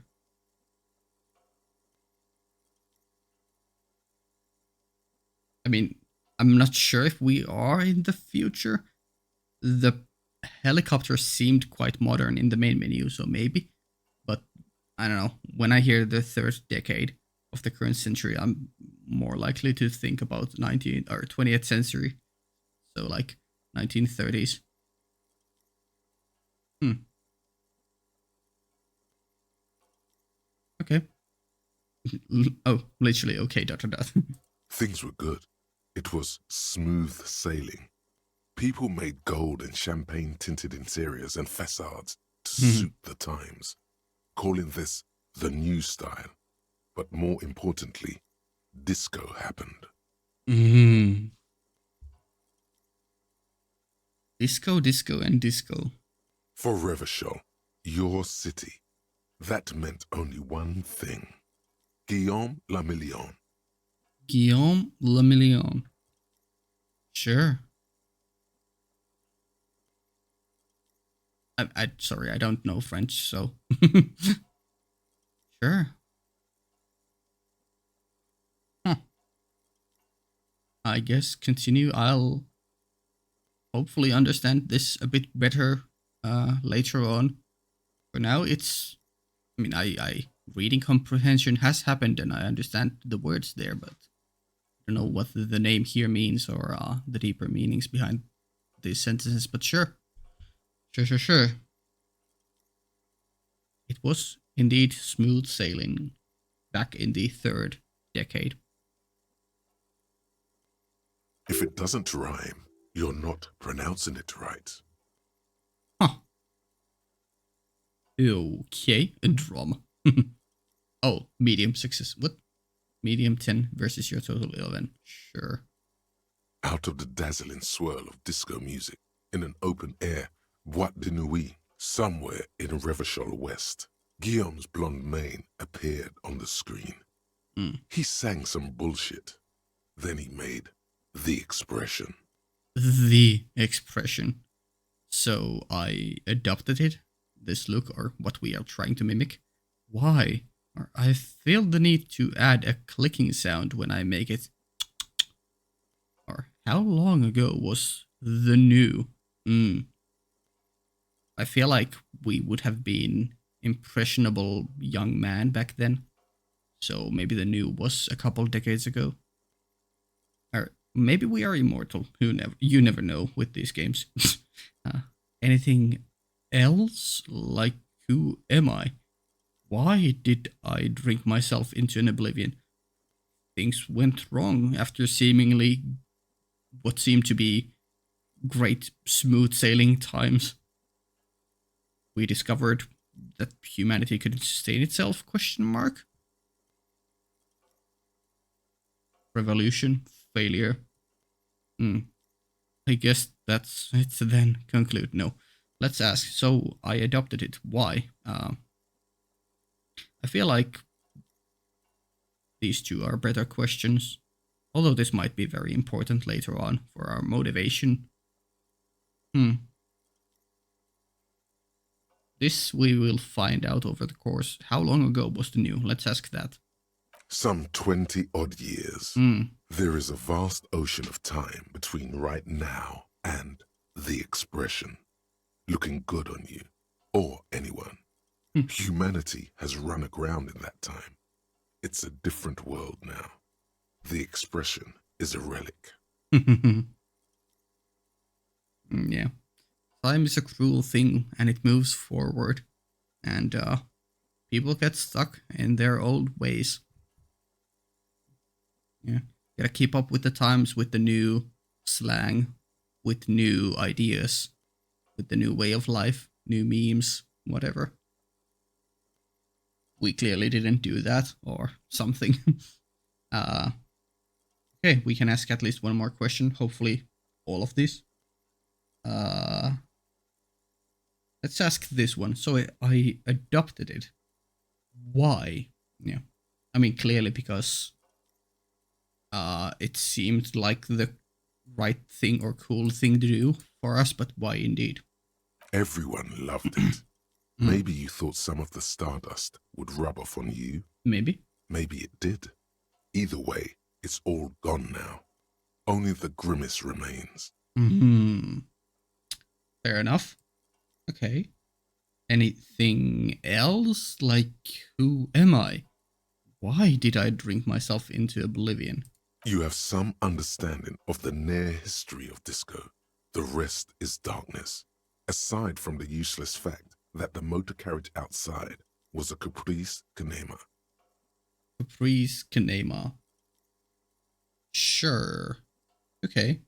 I mean, I'm not sure if we are in the future. The helicopter seemed quite modern in the main menu, so maybe. But I don't know. When I hear the third decade of the current century, I'm more likely to think about 19th or 20th century. So like 1930s. Okay. Oh, literally okay, ... Things were good. It was smooth sailing. People made gold and champagne-tinted interiors and facades to suit the times, calling this the new style. But more importantly, disco happened. Disco, and disco. For Revachol, your city, that meant only one thing. Guillaume le Million. Guillaume le Million. Sure. Sorry, I don't know French, so sure. Huh. I guess continue. I'll hopefully understand this a bit better later on. For now, I reading comprehension has happened and I understand the words there, but I don't know what the name here means or the deeper meanings behind these sentences. But sure. It was indeed smooth sailing back in the third decade. If it doesn't rhyme, you're not pronouncing it right. Huh. Okay, a drama. Oh, medium success. What? Medium 10 versus your total 11. Sure. Out of the dazzling swirl of disco music, in an open air, boîte de nuit, somewhere in Revachol West, Guillaume's blonde mane appeared on the screen. He sang some bullshit. Then he made the expression. The expression. So I adopted it, this look, or what we are trying to mimic. Why? Or I feel the need to add a clicking sound when I make it. Or how long ago was the new? I feel like we would have been impressionable young man back then. So maybe the new was a couple decades ago. Or maybe we are immortal. You never know with these games. Anything else? Like, who am I? Why did I drink myself into an oblivion? Things went wrong after seemingly what seemed to be great smooth sailing times. We discovered that humanity couldn't sustain itself, question mark? Revolution, failure. I guess that's it then. Conclude. No. Let's ask. So I adopted it. Why? I feel like these two are better questions. Although this might be very important later on for our motivation. This we will find out over the course. How long ago was the new? Let's ask that. Some 20-odd years. There is a vast ocean of time between right now and the expression. Looking good on you, or anyone. Humanity has run aground in that time. It's a different world now. The expression is a relic. Yeah. Time is a cruel thing, and it moves forward. And people get stuck in their old ways. Yeah. Gotta keep up with the times, with the new slang, with new ideas, with the new way of life, new memes, whatever. We clearly didn't do that, or something. Okay, we can ask at least one more question. Hopefully, all of these. Let's ask this one. So I adopted it. Why? Yeah. I mean, clearly because it seemed like the right thing or cool thing to do for us, but why indeed? Everyone loved it. Maybe you thought some of the stardust would rub off on you. Maybe. Maybe it did. Either way, it's all gone now. Only the grimace remains. Fair enough. Okay. Anything else? Like, who am I? Why did I drink myself into oblivion? You have some understanding of the near history of disco. The rest is darkness. Aside from the useless fact that the motor carriage outside was a caprice kinema. Caprice kinema. Sure. Okay.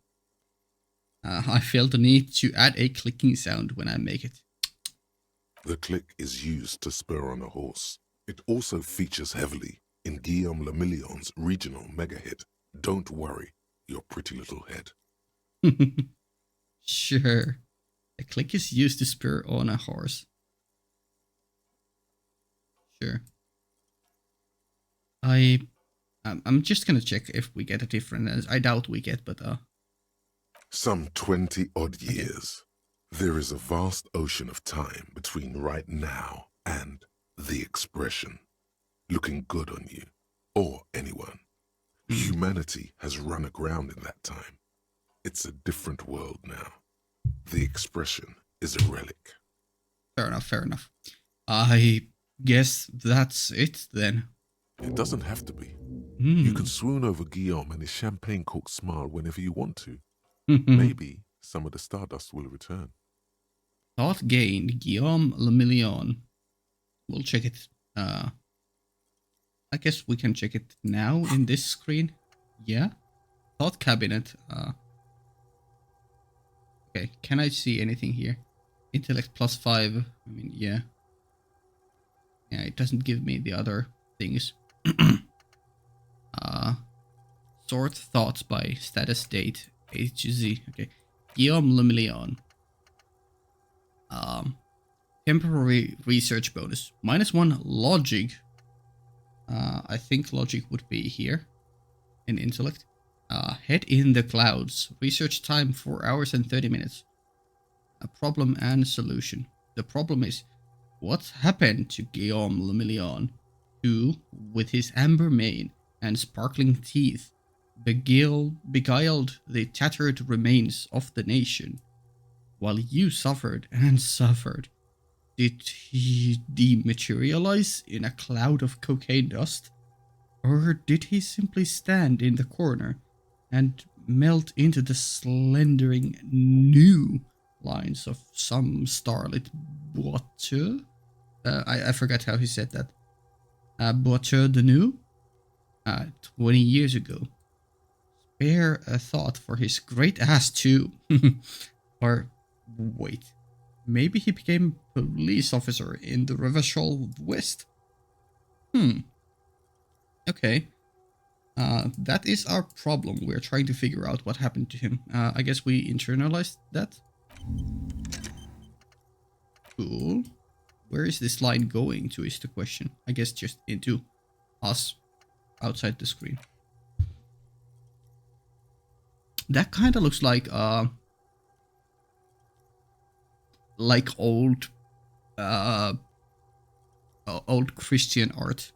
I feel the need to add a clicking sound when I make it. The click is used to spur on a horse. It also features heavily in Guillaume Le Million's regional mega hit, Don't Worry, Your Pretty Little Head. Sure. A click is used to spur on a horse. Sure. I'm just gonna check if we get a different. I doubt we get, but Some 20-odd years. There is a vast ocean of time between right now and the expression. Looking good on you, or anyone. Humanity has run aground in that time. It's a different world now. The expression is a relic. Fair enough, fair enough. I guess that's it then. It doesn't have to be. You can swoon over Guillaume and his champagne-corked smile whenever you want to. Maybe some of the stardust will return. Thought gained, Guillaume Le Million. We'll check it. I guess we can check it now in this screen. Yeah. Thought cabinet. Okay, can I see anything here? Intellect +5. I mean, yeah. Yeah, it doesn't give me the other things. Sort thoughts by status date A to Z. Okay. Guillaume Lemillion. Temporary research bonus. -1 logic. I think logic would be here. In intellect. Head in the clouds. Research time 4 hours and 30 minutes. A problem and solution. The problem is, what happened to Guillaume Lemillion, who, with his amber mane and sparkling teeth, beguiled the tattered remains of the nation, while you suffered and suffered? Did he dematerialize in a cloud of cocaine dust? Or did he simply stand in the corner and melt into the slendering new lines of some starlit boiteux? I forgot how he said that. Boiteux de Nuit? 20 years ago. Spare a thought for his great ass too. Or, wait. Maybe he became a police officer in the Revachol West? Okay. That is our problem. We're trying to figure out what happened to him. I guess we internalized that. Cool. Where is this line going to is the question. I guess just into us outside the screen. That kind of looks like old old Christian art.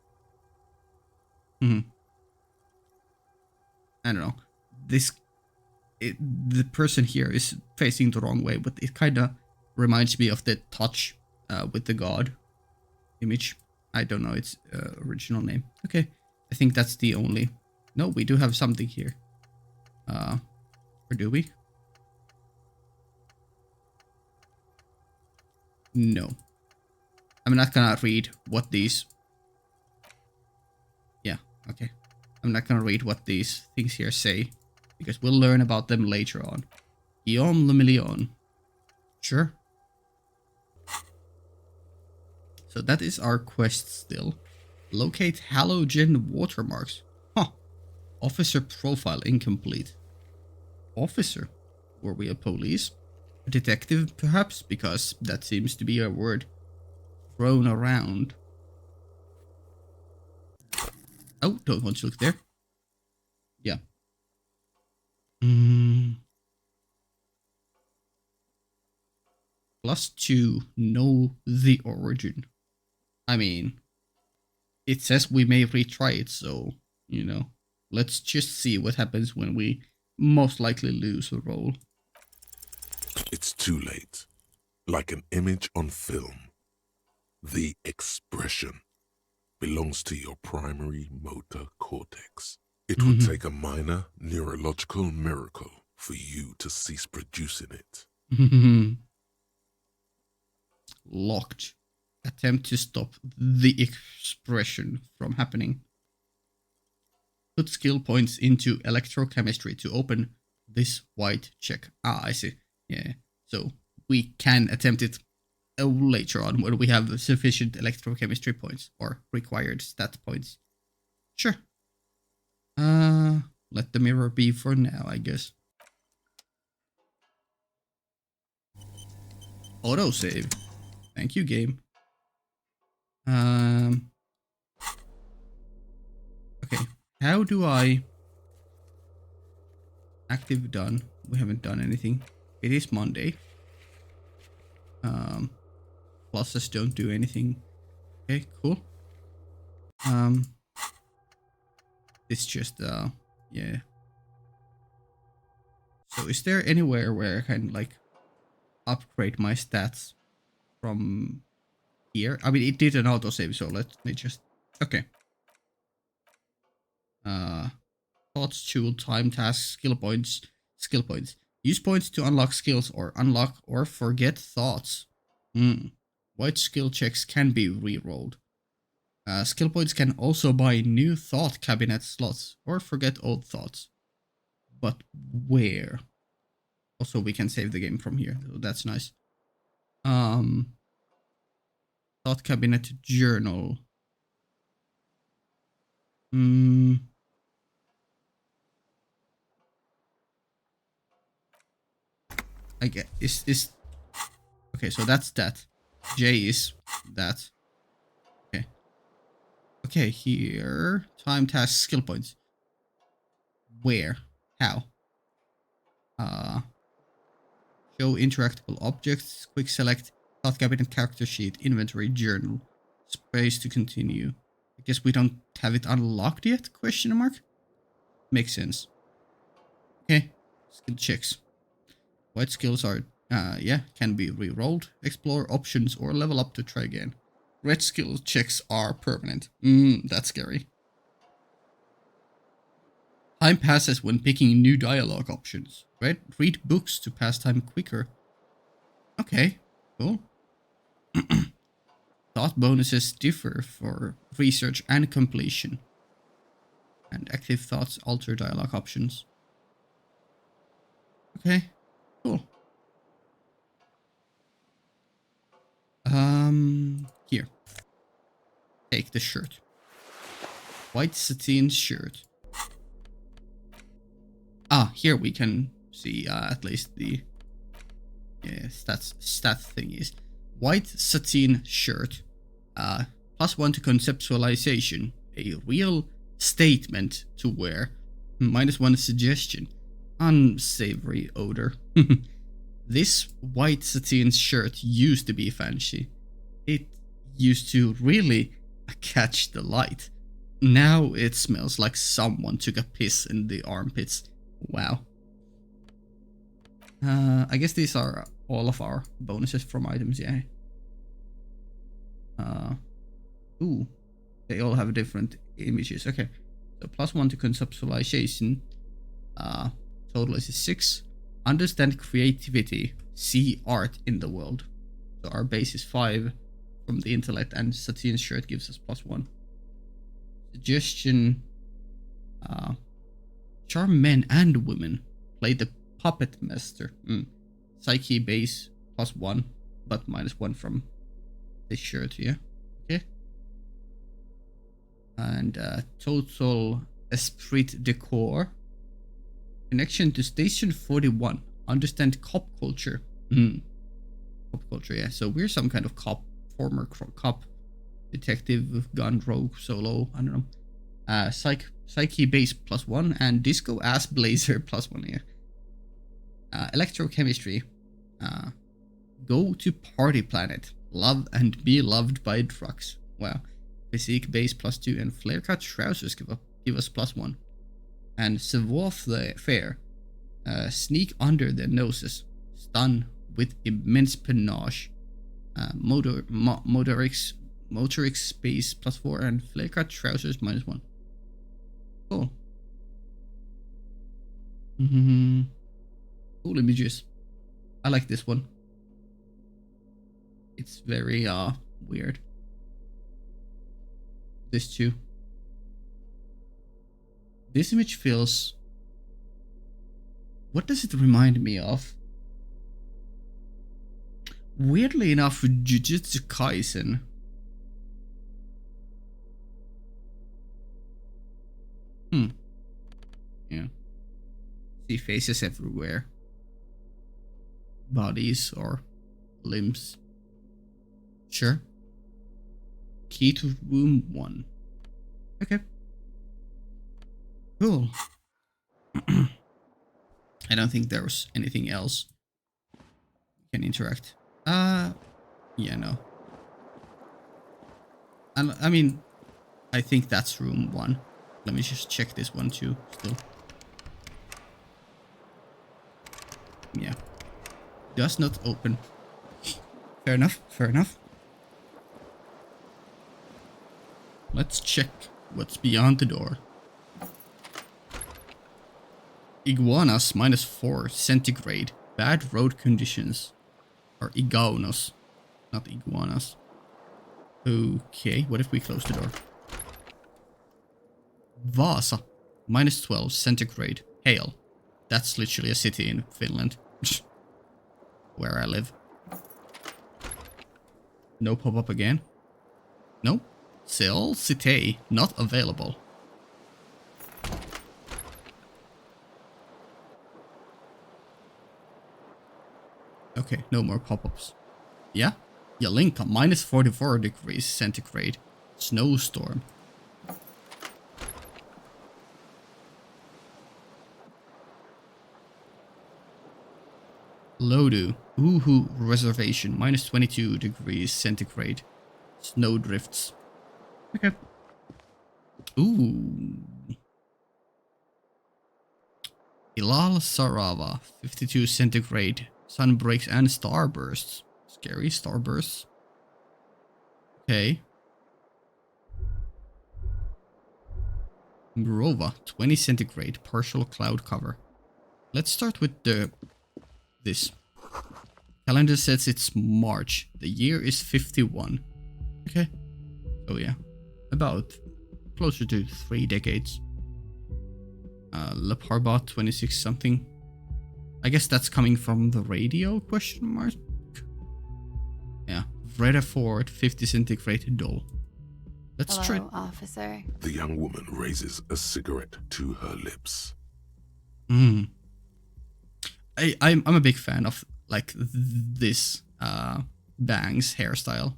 I don't know. The person here is facing the wrong way, but it kind of reminds me of the touch with the god image. I don't know its original name. Okay, I think that's the only. No, we do have something here. Or do we? No. I'm not gonna read what these... Yeah, okay. I'm not gonna read what these things here say, because we'll learn about them later on. Guillaume Lemillion. Sure. So that is our quest still. Locate halogen watermarks. Huh. Officer profile incomplete. Officer? Were we a police? A detective, perhaps? Because that seems to be a word thrown around. Oh, don't want to look there. Yeah. +2, know the origin. I mean, it says we may retry it, so, you know, let's just see what happens when we most likely lose a roll. It's too late. Like an image on film. The expression belongs to your primary motor cortex. It would take a minor neurological miracle for you to cease producing it. Locked. Attempt to stop the expression from happening. Put skill points into electrochemistry to open this white check. Ah, I see. Yeah. So we can attempt it later on when we have sufficient electrochemistry points or required stat points. Sure. Let the mirror be for now, I guess. Autosave. Thank you, game. Okay. How do I... Active done. We haven't done anything. It is Monday. Pluses don't do anything. Okay, cool. It's just, yeah. So is there anywhere where I can, like, upgrade my stats from here? I mean, it did an autosave, so let me just... Okay. Thoughts, tool, time, tasks, skill points. Skill points. Use points to unlock skills or unlock or forget thoughts. White skill checks can be re-rolled. Skill points can also buy new thought cabinet slots or forget old thoughts. But where? Also, we can save the game from here, so that's nice. Thought Thought cabinet journal. I get is okay, so that's that. J is that. Okay. Okay, here. Time, task, skill points. Where? How? Show interactable objects. Quick select. Thought cabinet, character sheet, inventory, journal. Space to continue. I guess we don't have it unlocked yet? Question mark? Makes sense. Okay. Skill checks. White skills are, can be re-rolled, explore options, or level up to try again. Red skill checks are permanent. That's scary. Time passes when picking new dialogue options. Read books to pass time quicker. Okay, cool. Thought bonuses differ for research and completion. And active thoughts alter dialogue options. Okay, cool. Here. Take the shirt. White satin shirt. Ah, here we can see at least the stat thing is white satin shirt. +1 to conceptualization. A real statement to wear. -1 suggestion. Unsavory odor. This white satin shirt used to be fancy. It used to really catch the light. Now it smells like someone took a piss in the armpits. Wow. I guess these are all of our bonuses from items, yeah. Ooh. They all have different images. Okay. So +1 to conceptualization. Total is 6. Understand creativity. See art in the world. So our base is 5 from the intellect, and satin shirt gives us +1. Suggestion. Charm men and women. Play the puppet master. Psyche base +1, but -1 from this shirt, yeah. Okay. And total esprit de corps. Connection to Station 41. Understand cop culture. Cop culture, yeah. So we're some kind of cop, former cop, detective, gun rogue, solo, I don't know. Psyche base +1 and disco ass blazer +1, yeah. Electrochemistry. Go to party planet. Love and be loved by drugs. Wow. Physique base +2 and flare cut trousers give us +1. And savoir faire. Sneak under their noses. Stun with immense panache. Motorics base +4 and flare cut trousers -1. Cool. Cool images. I like this one. It's very weird. This too. This image feels... What does it remind me of? Weirdly enough, Jujutsu Kaisen. Yeah. See faces everywhere. Bodies or limbs. Sure. Key to room 1. Okay. Cool. I don't think there was anything else we can interact. Yeah, no. I mean, I think that's room 1. Let me just check this one too, still. Yeah. Does not open. Fair enough, fair enough. Let's check what's beyond the door. Iguanas -4 centigrade. Bad road conditions. Or igaunos, not iguanas. Okay, what if we close the door? Vasa, -12 centigrade. Hail. That's literally a city in Finland. Where I live. No pop-up again. Nope. Cell Cité not available. Okay, no more pop-ups. Yeah? Yalinka, minus 44 degrees centigrade. Snowstorm. Lodu, Uhu Reservation, minus 22 degrees centigrade. Snow drifts. Okay. Ooh. Ilal Sarava, 52 centigrade. Sun breaks and starbursts. Scary starbursts. Okay. Murova, 20 centigrade, partial cloud cover. Let's start with this. Calendar says it's March. The year is 51. Okay. Oh yeah. About closer to 3 decades. Leparbot, 26 something. I guess that's coming from the radio, question mark? Yeah. Vreda Ford, 50 centigrade doll. Let's Hello, try. officer. The young woman raises a cigarette to her lips. I'm a big fan of like this Bangs hairstyle.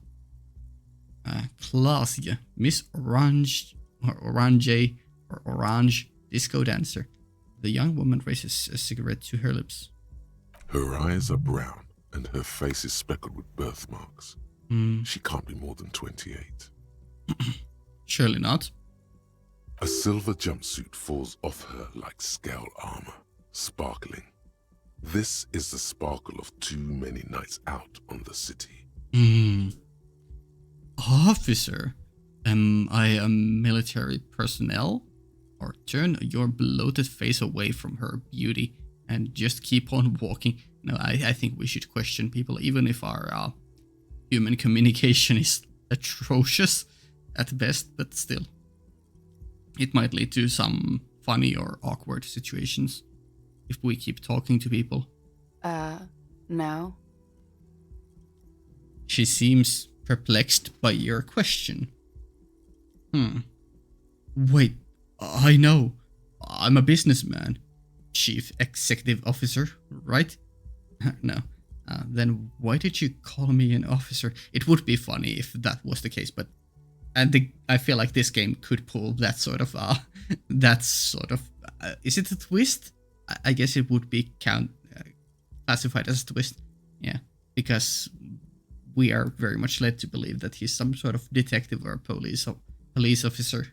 Classy, Miss Orange or Orange disco dancer. The young woman raises a cigarette to her lips. Her eyes are brown and her face is speckled with birthmarks. She can't be more than 28. Surely not. A silver jumpsuit falls off her like scale armor, sparkling. This is the sparkle of too many nights out on the city. Officer, am I a military personnel? Or turn your bloated face away from her beauty and just keep on walking. No, I think we should question people, even if our human communication is atrocious at best, but still. It might lead to some funny or awkward situations if we keep talking to people. No. She seems perplexed by your question. Wait, I know. I'm a businessman. Chief Executive Officer, right? No. Then why did you call me an officer? It would be funny if that was the case, but I feel like this game could pull that sort of is it a twist? I guess it would be classified as a twist. Yeah, because we are very much led to believe that he's some sort of detective or police officer.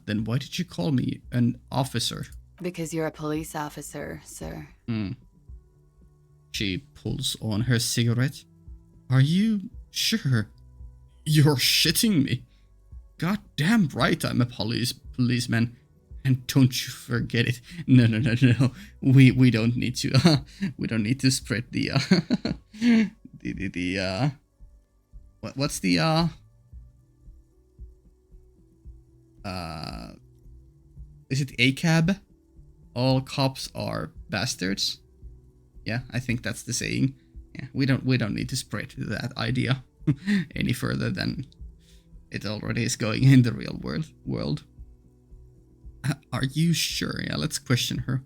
Then why did you call me an officer? Because you're a police officer, sir. She pulls on her cigarette. Are you sure? You're shitting me. God damn right I'm a policeman. And don't you forget it. No. We don't need to we don't need to spread the what's the is it ACAB? All cops are bastards. Yeah, I think that's the saying. Yeah, we don't need to spread that idea any further than it already is going in the real world. Are you sure? Yeah, let's question her.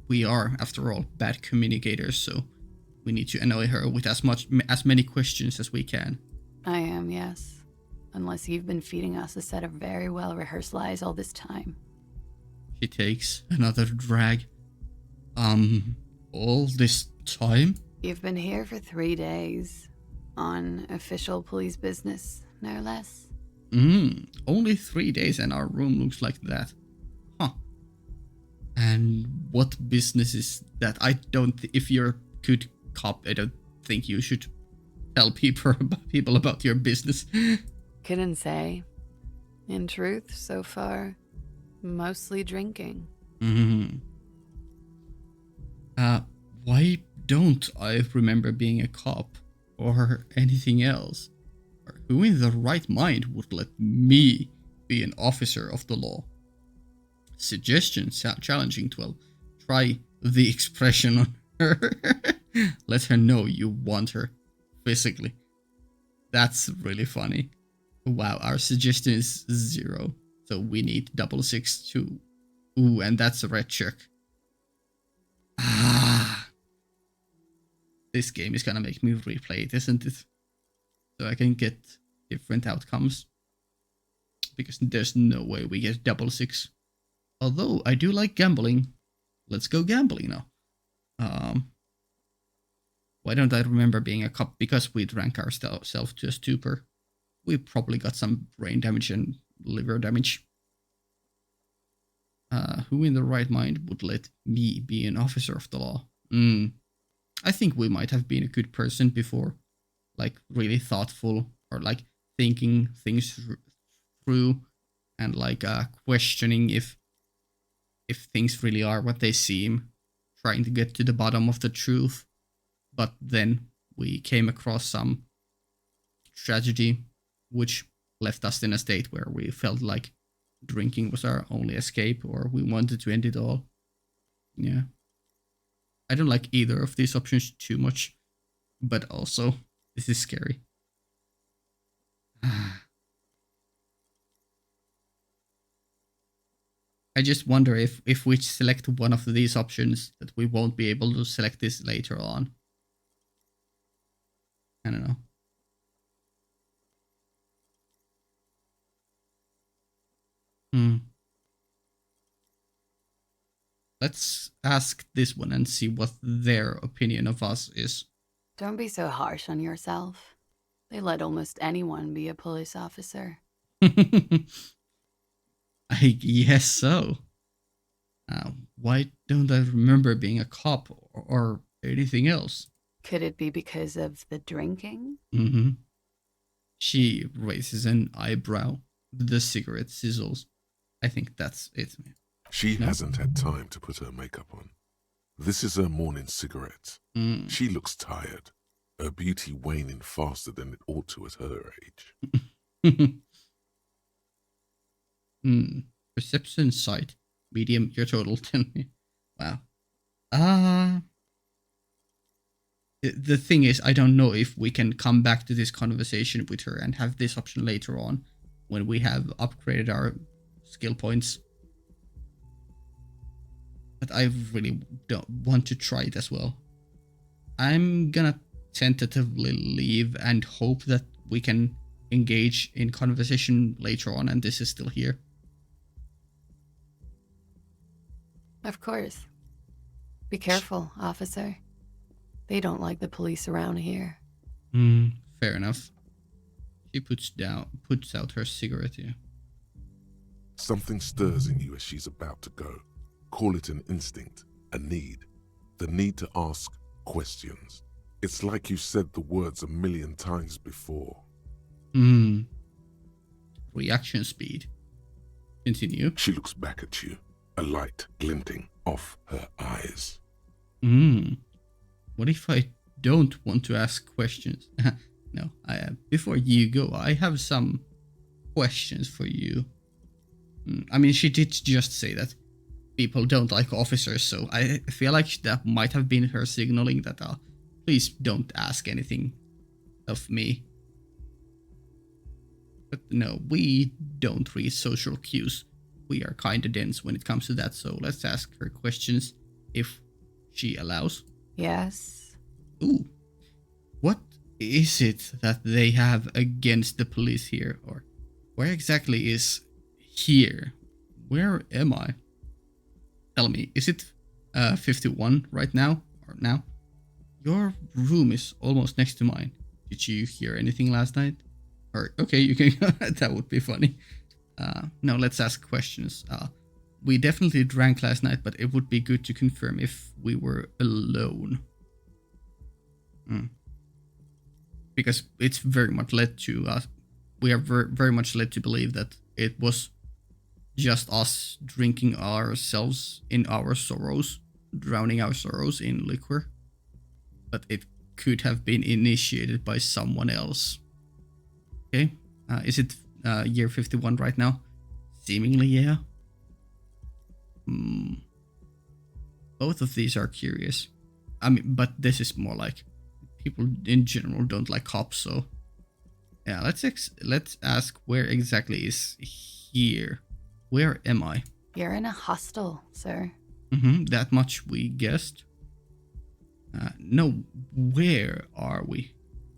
We are, after all, bad communicators, so we need to annoy her with as many questions as we can. I am, yes. Unless you've been feeding us a set of very well-rehearsed lies all this time. She takes another drag. All this time? You've been here for 3 days. On official police business, no less. Only 3 days and our room looks like that. Huh. And what business is that? If you're a good cop, I don't think you should tell people about your business. Couldn't say. In truth, so far, mostly drinking. Why don't I remember being a cop or anything else? Or who in the right mind would let me be an officer of the law? Suggestion challenging 12. Try the expression on her. Let her know you want her physically. That's really funny. Wow, our suggestion is 0. So we need 662. Ooh, and that's a red check. Ah. This game is gonna make me replay it, isn't it? So I can get different outcomes. Because there's no way we get 666. Although I do like gambling. Let's go gambling now. Why don't I remember being a cop? Because we drank ourselves to a stupor. We probably got some brain damage and liver damage. Who in the right mind would let me be an officer of the law? I think we might have been a good person before. Like, really thoughtful, or like thinking things through, and like questioning if things really are what they seem, trying to get to the bottom of the truth. But then we came across some tragedy which left us in a state where we felt like drinking was our only escape, or we wanted to end it all. Yeah. I don't like either of these options too much, but also this is scary. I just wonder if we select one of these options that we won't be able to select this later on. I don't know. Let's ask this one and see what their opinion of us is. Don't be so harsh on yourself. They let almost anyone be a police officer. I guess so. Why don't I remember being a cop or anything else? Could it be because of the drinking? She raises an eyebrow. The cigarette sizzles. I think that's it. She hasn't had time to put her makeup on. This is her morning cigarette. She looks tired, her beauty waning faster than it ought to at her age. Perception sight. Medium, your total. Tell me. Wow. The thing is, I don't know if we can come back to this conversation with her and have this option later on when we have upgraded our skill points. But I really don't want to try it as well. I'm gonna tentatively leave and hope that we can engage in conversation later on and this is still here. Of course. Be careful, officer. They don't like the police around here. Fair enough. She puts out her cigarette here. Something stirs in you as she's about to go. Call it an instinct, a need. The need to ask questions. It's like you said the words 1,000,000 times before. Reaction speed. Continue. She looks back at you, a light glinting off her eyes. What if I don't want to ask questions? No, before you go, I have some questions for you. I mean, she did just say that people don't like officers, so I feel like that might have been her signaling that please don't ask anything of me. But no, we don't read social cues. We are kinda dense when it comes to that, so let's ask her questions if she allows. Yes. Ooh. What is it that they have against the police here? Or where exactly is here? Where am I? Tell me, is it 51 right now? Or now? Your room is almost next to mine. Did you hear anything last night? Or, okay, you can that would be funny. No, let's ask questions. We definitely drank last night, but it would be good to confirm if we were alone. Because it's very much led to us. We are very much led to believe that it was just us drinking ourselves in our sorrows, drowning our sorrows in liquor. But it could have been initiated by someone else. Okay, is it year 51 right now? Seemingly, yeah. Both of these are curious. I mean, but this is more like people in general don't like cops, so Yeah, let's ask where exactly is here. Where am I? You're in a hostel, sir. That much we guessed. No, where are we?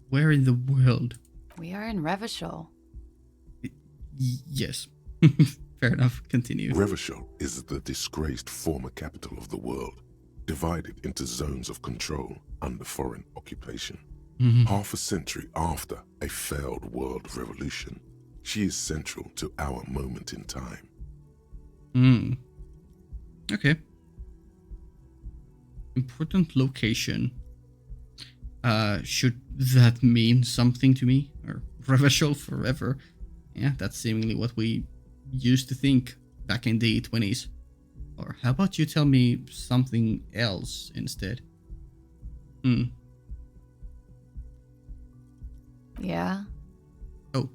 Where in the world? We are in Revachol. Yes. Fair enough. Continue. Revachol is the disgraced former capital of the world, divided into zones of control under foreign occupation. Half a century after a failed world revolution, she is central to our moment in time. Okay. Important location. Should that mean something to me? Or Revachol forever? Yeah, that's seemingly what we used to think back in the 20s. Or how about you tell me something else instead? Yeah? Oh,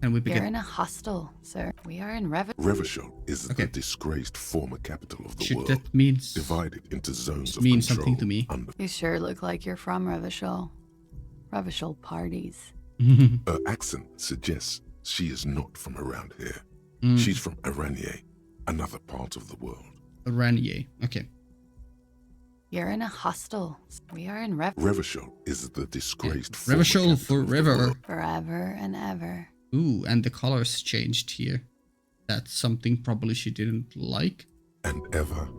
can we begin? You're in a hostel, sir. We are in Revachol. Revachol is Okay. the disgraced former capital of the Should world, that mean divided into zones of mean control something to me? under. You sure look like you're from Revachol. Revachol parties. Her accent suggests she is not from around here. She's from Aranier, another part of the world. Ranier. Okay. You're in a hostel. We are in Revachol is the disgraced Revachol former capital of the forever. world. forever and ever. Ooh, and the colors changed here. That's something probably she didn't like. And ever,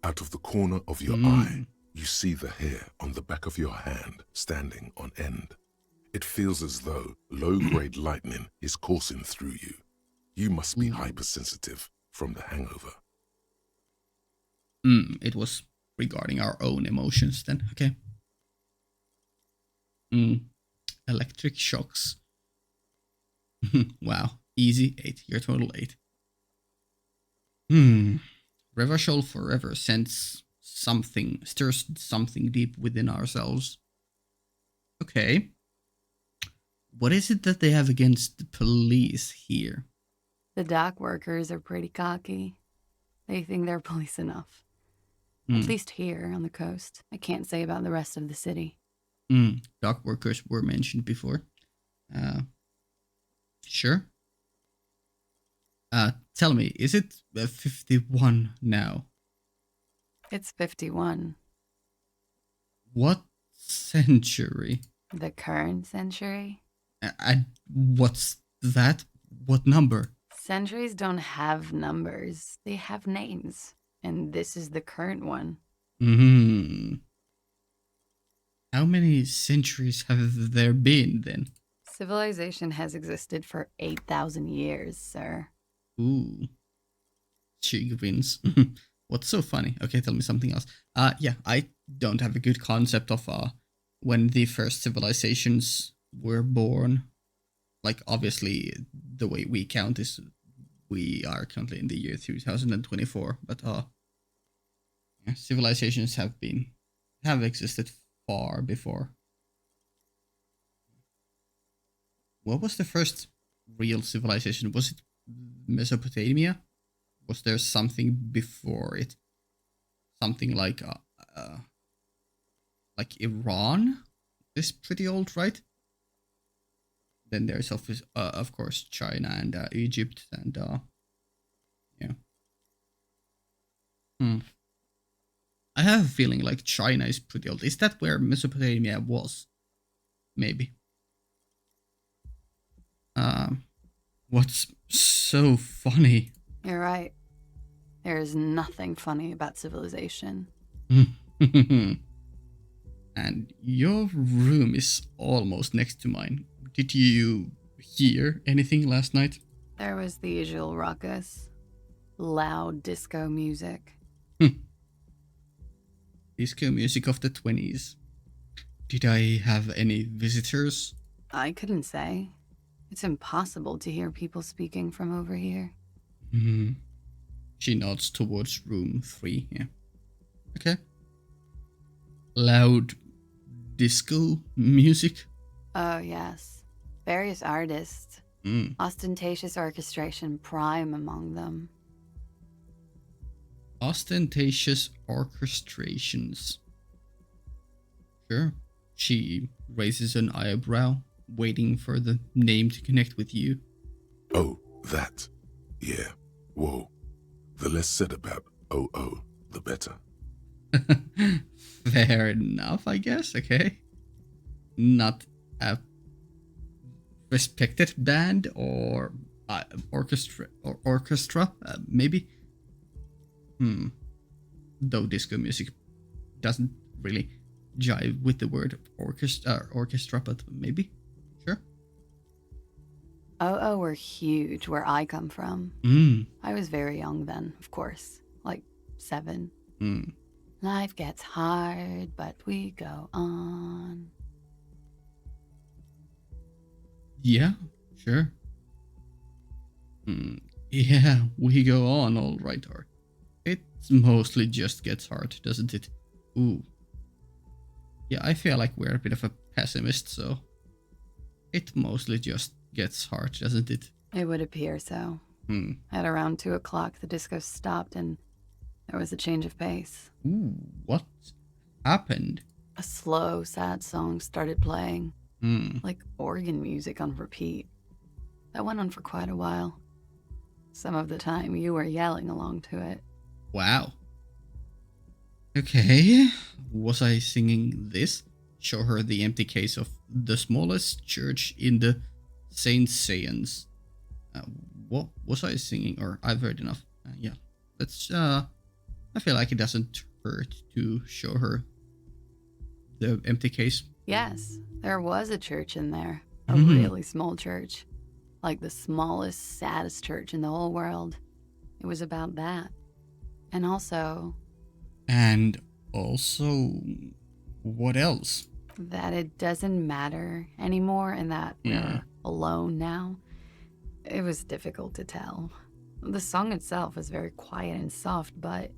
out of the corner of your eye, you see the hair on the back of your hand standing on end. It feels as though low-grade lightning is coursing through you. You must be hypersensitive from the hangover. It was regarding our own emotions then. Okay. Electric shocks. Wow. Easy 8. Your total 8. Revachol forever stirs something deep within ourselves. Okay. What is it that they have against the police here? The dock workers are pretty cocky. They think they're police enough. At least here on the coast. I can't say about the rest of the city. Dock workers were mentioned before. Sure. Tell me, is it 51 now? It's 51. What century? The current century? What's that? What number? Centuries don't have numbers. They have names. And this is the current one. How many centuries have there been then? Civilization has existed for 8,000 years, sir. Ooh. She grins. What's so funny? Okay, tell me something else. Yeah, I don't have a good concept of when the first civilizations were born. Like, obviously, the way we count is we are currently in the year 2024, but civilizations have existed far before. What was the first real civilization? Was it Mesopotamia? Was there something before it? Something like Iran is pretty old, right? Then there's of course China and Egypt and yeah. I have a feeling like China is pretty old. Is that where Mesopotamia was? Maybe. What's so funny? You're right. There is nothing funny about civilization. And your room is almost next to mine. Did you hear anything last night? There was the usual ruckus. Loud disco music. Disco music of the 20s. Did I have any visitors? I couldn't say. It's impossible to hear people speaking from over here. She nods towards room 3. Yeah. Okay. Loud disco music? Oh, yes. Various artists. Ostentatious orchestration prime among them. Ostentatious orchestrations. Sure. She raises an eyebrow. waiting for the name to connect with you. Oh, that. Yeah. Whoa. The less said about oh, the better. Fair enough, I guess. Okay. Not a respected band or orchestra, maybe. Though disco music doesn't really jive with the word orchestra, but maybe. Sure. Oh, were huge where I come from. Mm. I was very young then, of course, like 7. Mm. Life gets hard, but we go on. Yeah, sure. Yeah, we go on, all right. Or it mostly just gets hard, doesn't it? Ooh. Yeah, I feel like we're a bit of a pessimist, so it mostly just gets hard, doesn't it? It would appear so. At around 2 o'clock, the disco stopped and there was a change of pace. Ooh, what happened? A slow, sad song started playing, like organ music on repeat. That went on for quite a while. Some of the time, you were yelling along to it. Wow. Okay, was I singing this? Show her the empty case of the smallest church in the Saint Seians. What was I singing? Or I've heard enough. Yeah, let's. I feel like it doesn't hurt to show her the empty case. Yes, there was a church in there. A really small church. Like the smallest, saddest church in the whole world. It was about that. And also... what else? That it doesn't matter anymore and that we're alone now. It was difficult to tell. The song itself was very quiet and soft, but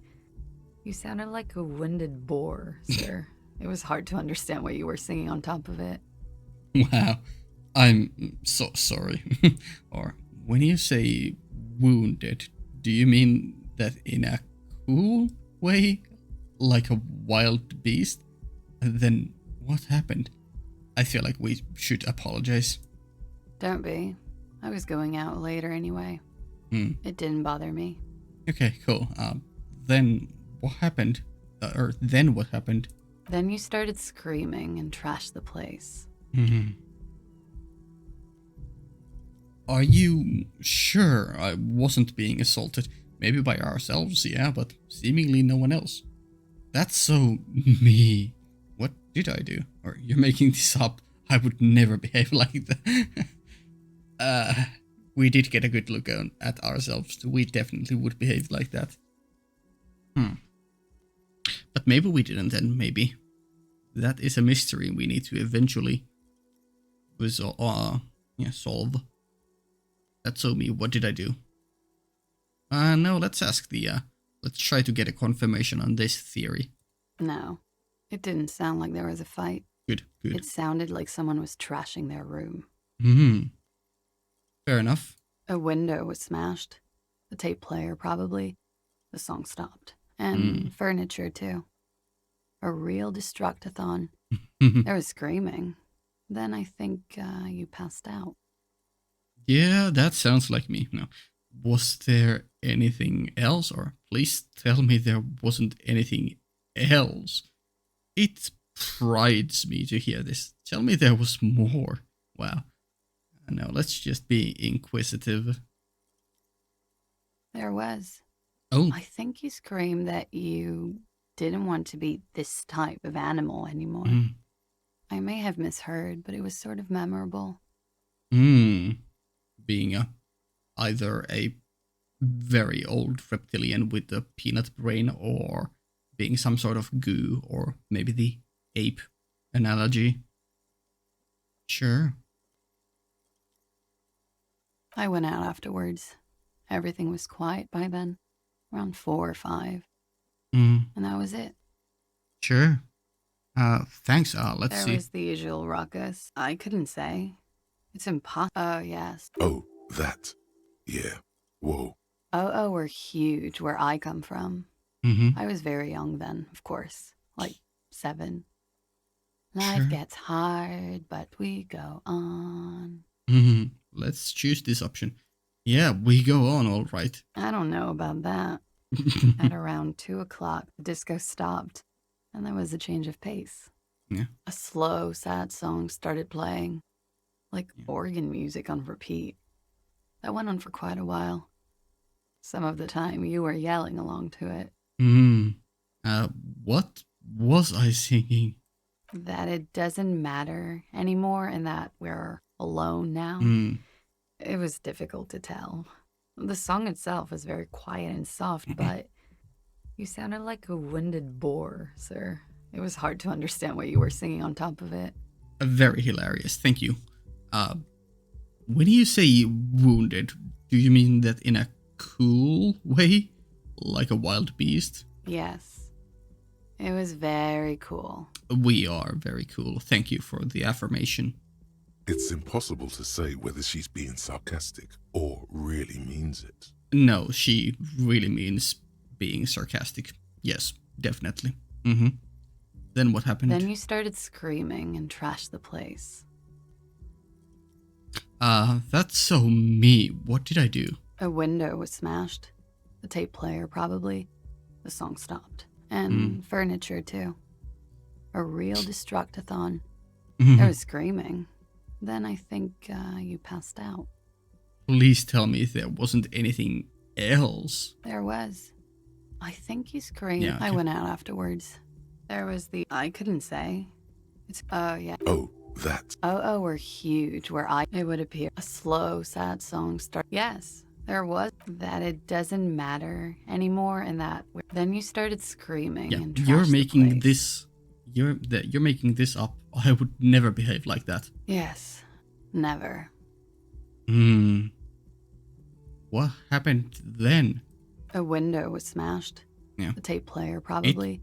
you sounded like a winded boar, sir. It was hard to understand what you were singing on top of it. Wow, I'm so sorry. Or when you say wounded, do you mean that in a cool way? Like a wild beast? Then what happened? I feel like we should apologize. Don't be. I was going out later anyway. It didn't bother me. Okay, cool. Then what happened? Then what happened? Then you started screaming and trashed the place. Are you sure I wasn't being assaulted? Maybe by ourselves, yeah, but seemingly no one else. That's so me. What did I do? Or you're making this up. I would never behave like that. We did get a good look at ourselves. We definitely would behave like that. But maybe we didn't, and maybe that is a mystery we need to eventually solve. That's so me. What did I do? No, let's ask let's try to get a confirmation on this theory. No, it didn't sound like there was a fight. Good. It sounded like someone was trashing their room. Fair enough. A window was smashed. The tape player, probably. The song stopped. And furniture, too. A real destructathon. There was screaming. Then I think you passed out. Yeah, that sounds like me. No. Was there anything else? Or please tell me there wasn't anything else. It prides me to hear this. Tell me there was more. Wow. No, let's just be inquisitive. There was. Oh. I think you screamed that you didn't want to be this type of animal anymore. I may have misheard, but it was sort of memorable. Being either a very old reptilian with a peanut brain or being some sort of goo, or maybe the ape analogy. Sure. I went out afterwards. Everything was quiet by then, around 4 or 5. And that was it. Sure. Thanks. Let's see. There was the usual ruckus. I couldn't say. It's impossible. Oh, yes. Oh, that. Yeah. Whoa. Oh, were huge where I come from. Mm-hmm. I was very young then, of course, like 7. Life Sure. gets hard, but we go on. Let's choose this option. Yeah, we go on, all right. I don't know about that. At around 2 o'clock, the disco stopped, and there was a change of pace. Yeah. A slow, sad song started playing, like organ music on repeat. That went on for quite a while. Some of the time, you were yelling along to it. What was I singing? That it doesn't matter anymore and that we're alone now. It was difficult to tell. The song itself was very quiet and soft, but you sounded like a winded boar, sir. It was hard to understand what you were singing on top of it. Very hilarious, thank you. When you say wounded, do you mean that in a cool way? Like a wild beast? Yes. It was very cool. We are very cool. Thank you for the affirmation. It's impossible to say whether she's being sarcastic or really means it. No, she really means being sarcastic. Yes, definitely. Then what happened? Then you started screaming and trashed the place. That's so me. What did I do? A window was smashed. The tape player, probably. The song stopped. And furniture, too. A real destructathon. There was screaming. Then I think you passed out. Please tell me there wasn't anything else. There was. I think you screamed. Yeah, okay. I went out afterwards. There was the I couldn't say. It's yeah. Oh, that. Oh, were huge. It would appear. A slow, sad song start. Yes, there was. That it doesn't matter anymore, and that. Then you started screaming. Yeah, and you're trashed the making place. this. You're making this up. I would never behave like that. Yes, never. What happened then? A window was smashed. Yeah. The tape player, probably.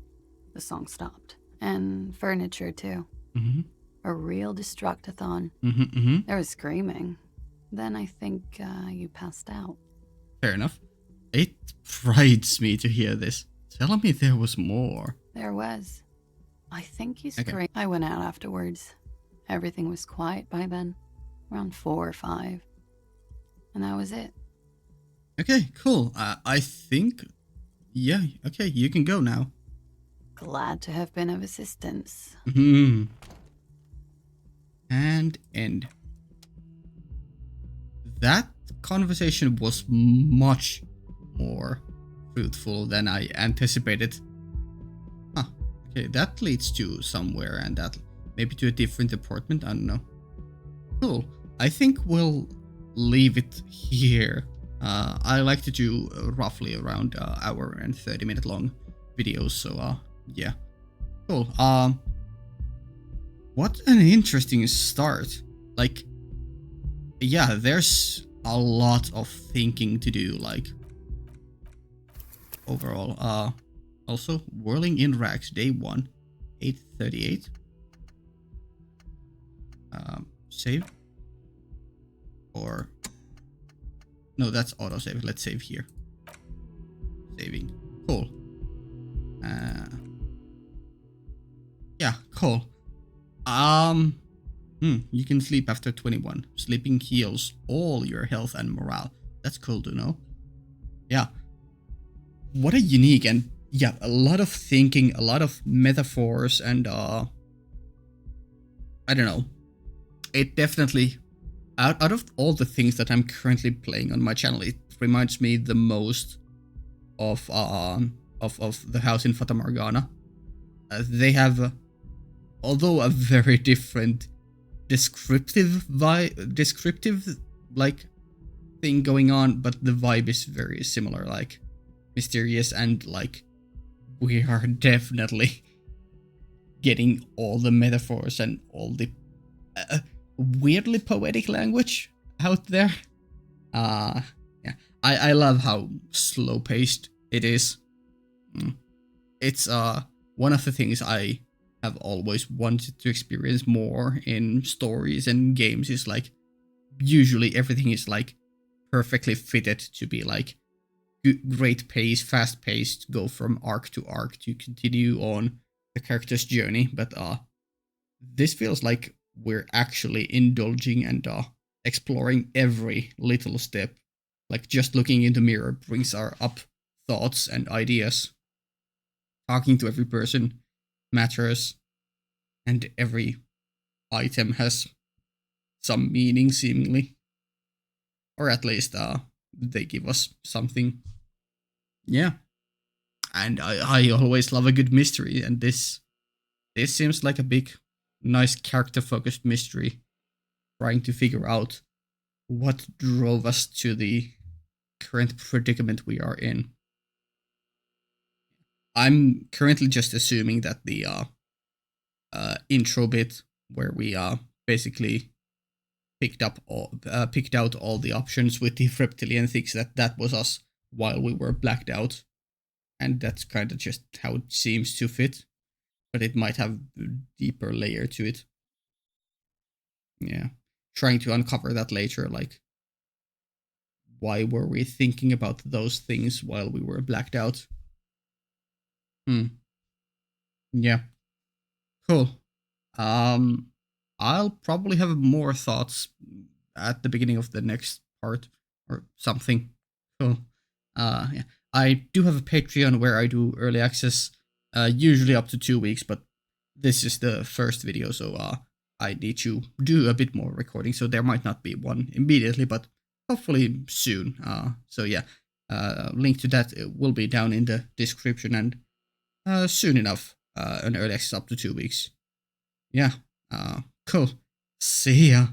The song stopped. And furniture, too. A real destructathon. There was screaming. Then I think you passed out. Fair enough. It frightens me to hear this. Tell me there was more. There was. I think you Okay. screamed. I went out afterwards. Everything was quiet by then. Around 4 or 5. And that was it. Okay, cool. I think... Yeah, okay, you can go now. Glad to have been of assistance. And end. That conversation was much more fruitful than I anticipated. Huh. Okay, that leads to somewhere, and that maybe to a different apartment. I don't know. Cool. I think we'll leave it here. I like to do roughly around hour and 30-minute long videos. So yeah. Cool. What an interesting start. Like, yeah, there's a lot of thinking to do, like, overall. Also, Whirling in Rags, day 1, 8:38. Save? Or... No, that's autosave. Let's save here. Saving. Cool. Yeah, cool. You can sleep after 21. Sleeping heals all your health and morale. That's cool to know. Yeah. What a unique and, yeah, a lot of thinking, a lot of metaphors, and I don't know. It definitely, out of all the things that I'm currently playing on my channel, it reminds me the most of the house in Fata Morgana. They have, although a very different descriptive like thing going on, but the vibe is very similar, like mysterious, and like we are definitely getting all the metaphors and all the weirdly poetic language out there. Yeah, I love how slow paced it is. It's one of the things I have always wanted to experience more in stories and games, is like usually everything is like perfectly fitted to be like great pace, fast paced, go from arc to continue on the character's journey. But this feels like we're actually indulging and exploring every little step. Like just looking in the mirror brings up thoughts and ideas. Talking to every person matters, and every item has some meaning, seemingly. Or at least they give us something. Yeah. And I always love a good mystery, and this seems like a big, nice character-focused mystery, trying to figure out what drove us to the current predicament we are in. I'm currently just assuming that the intro bit where we basically picked out all the options with the reptilian things, that was us while we were blacked out, and that's kind of just how it seems to fit, but it might have a deeper layer to it. Yeah, trying to uncover that later, like why were we thinking about those things while we were blacked out? Yeah, cool. I'll probably have more thoughts at the beginning of the next part or something. Cool. Yeah. I do have a Patreon where I do early access, usually up to 2 weeks, but this is the first video, so I need to do a bit more recording, so there might not be one immediately, but hopefully soon. So yeah, link to that will be down in the description, and soon enough, an early access up to 2 weeks. Yeah, cool. See ya.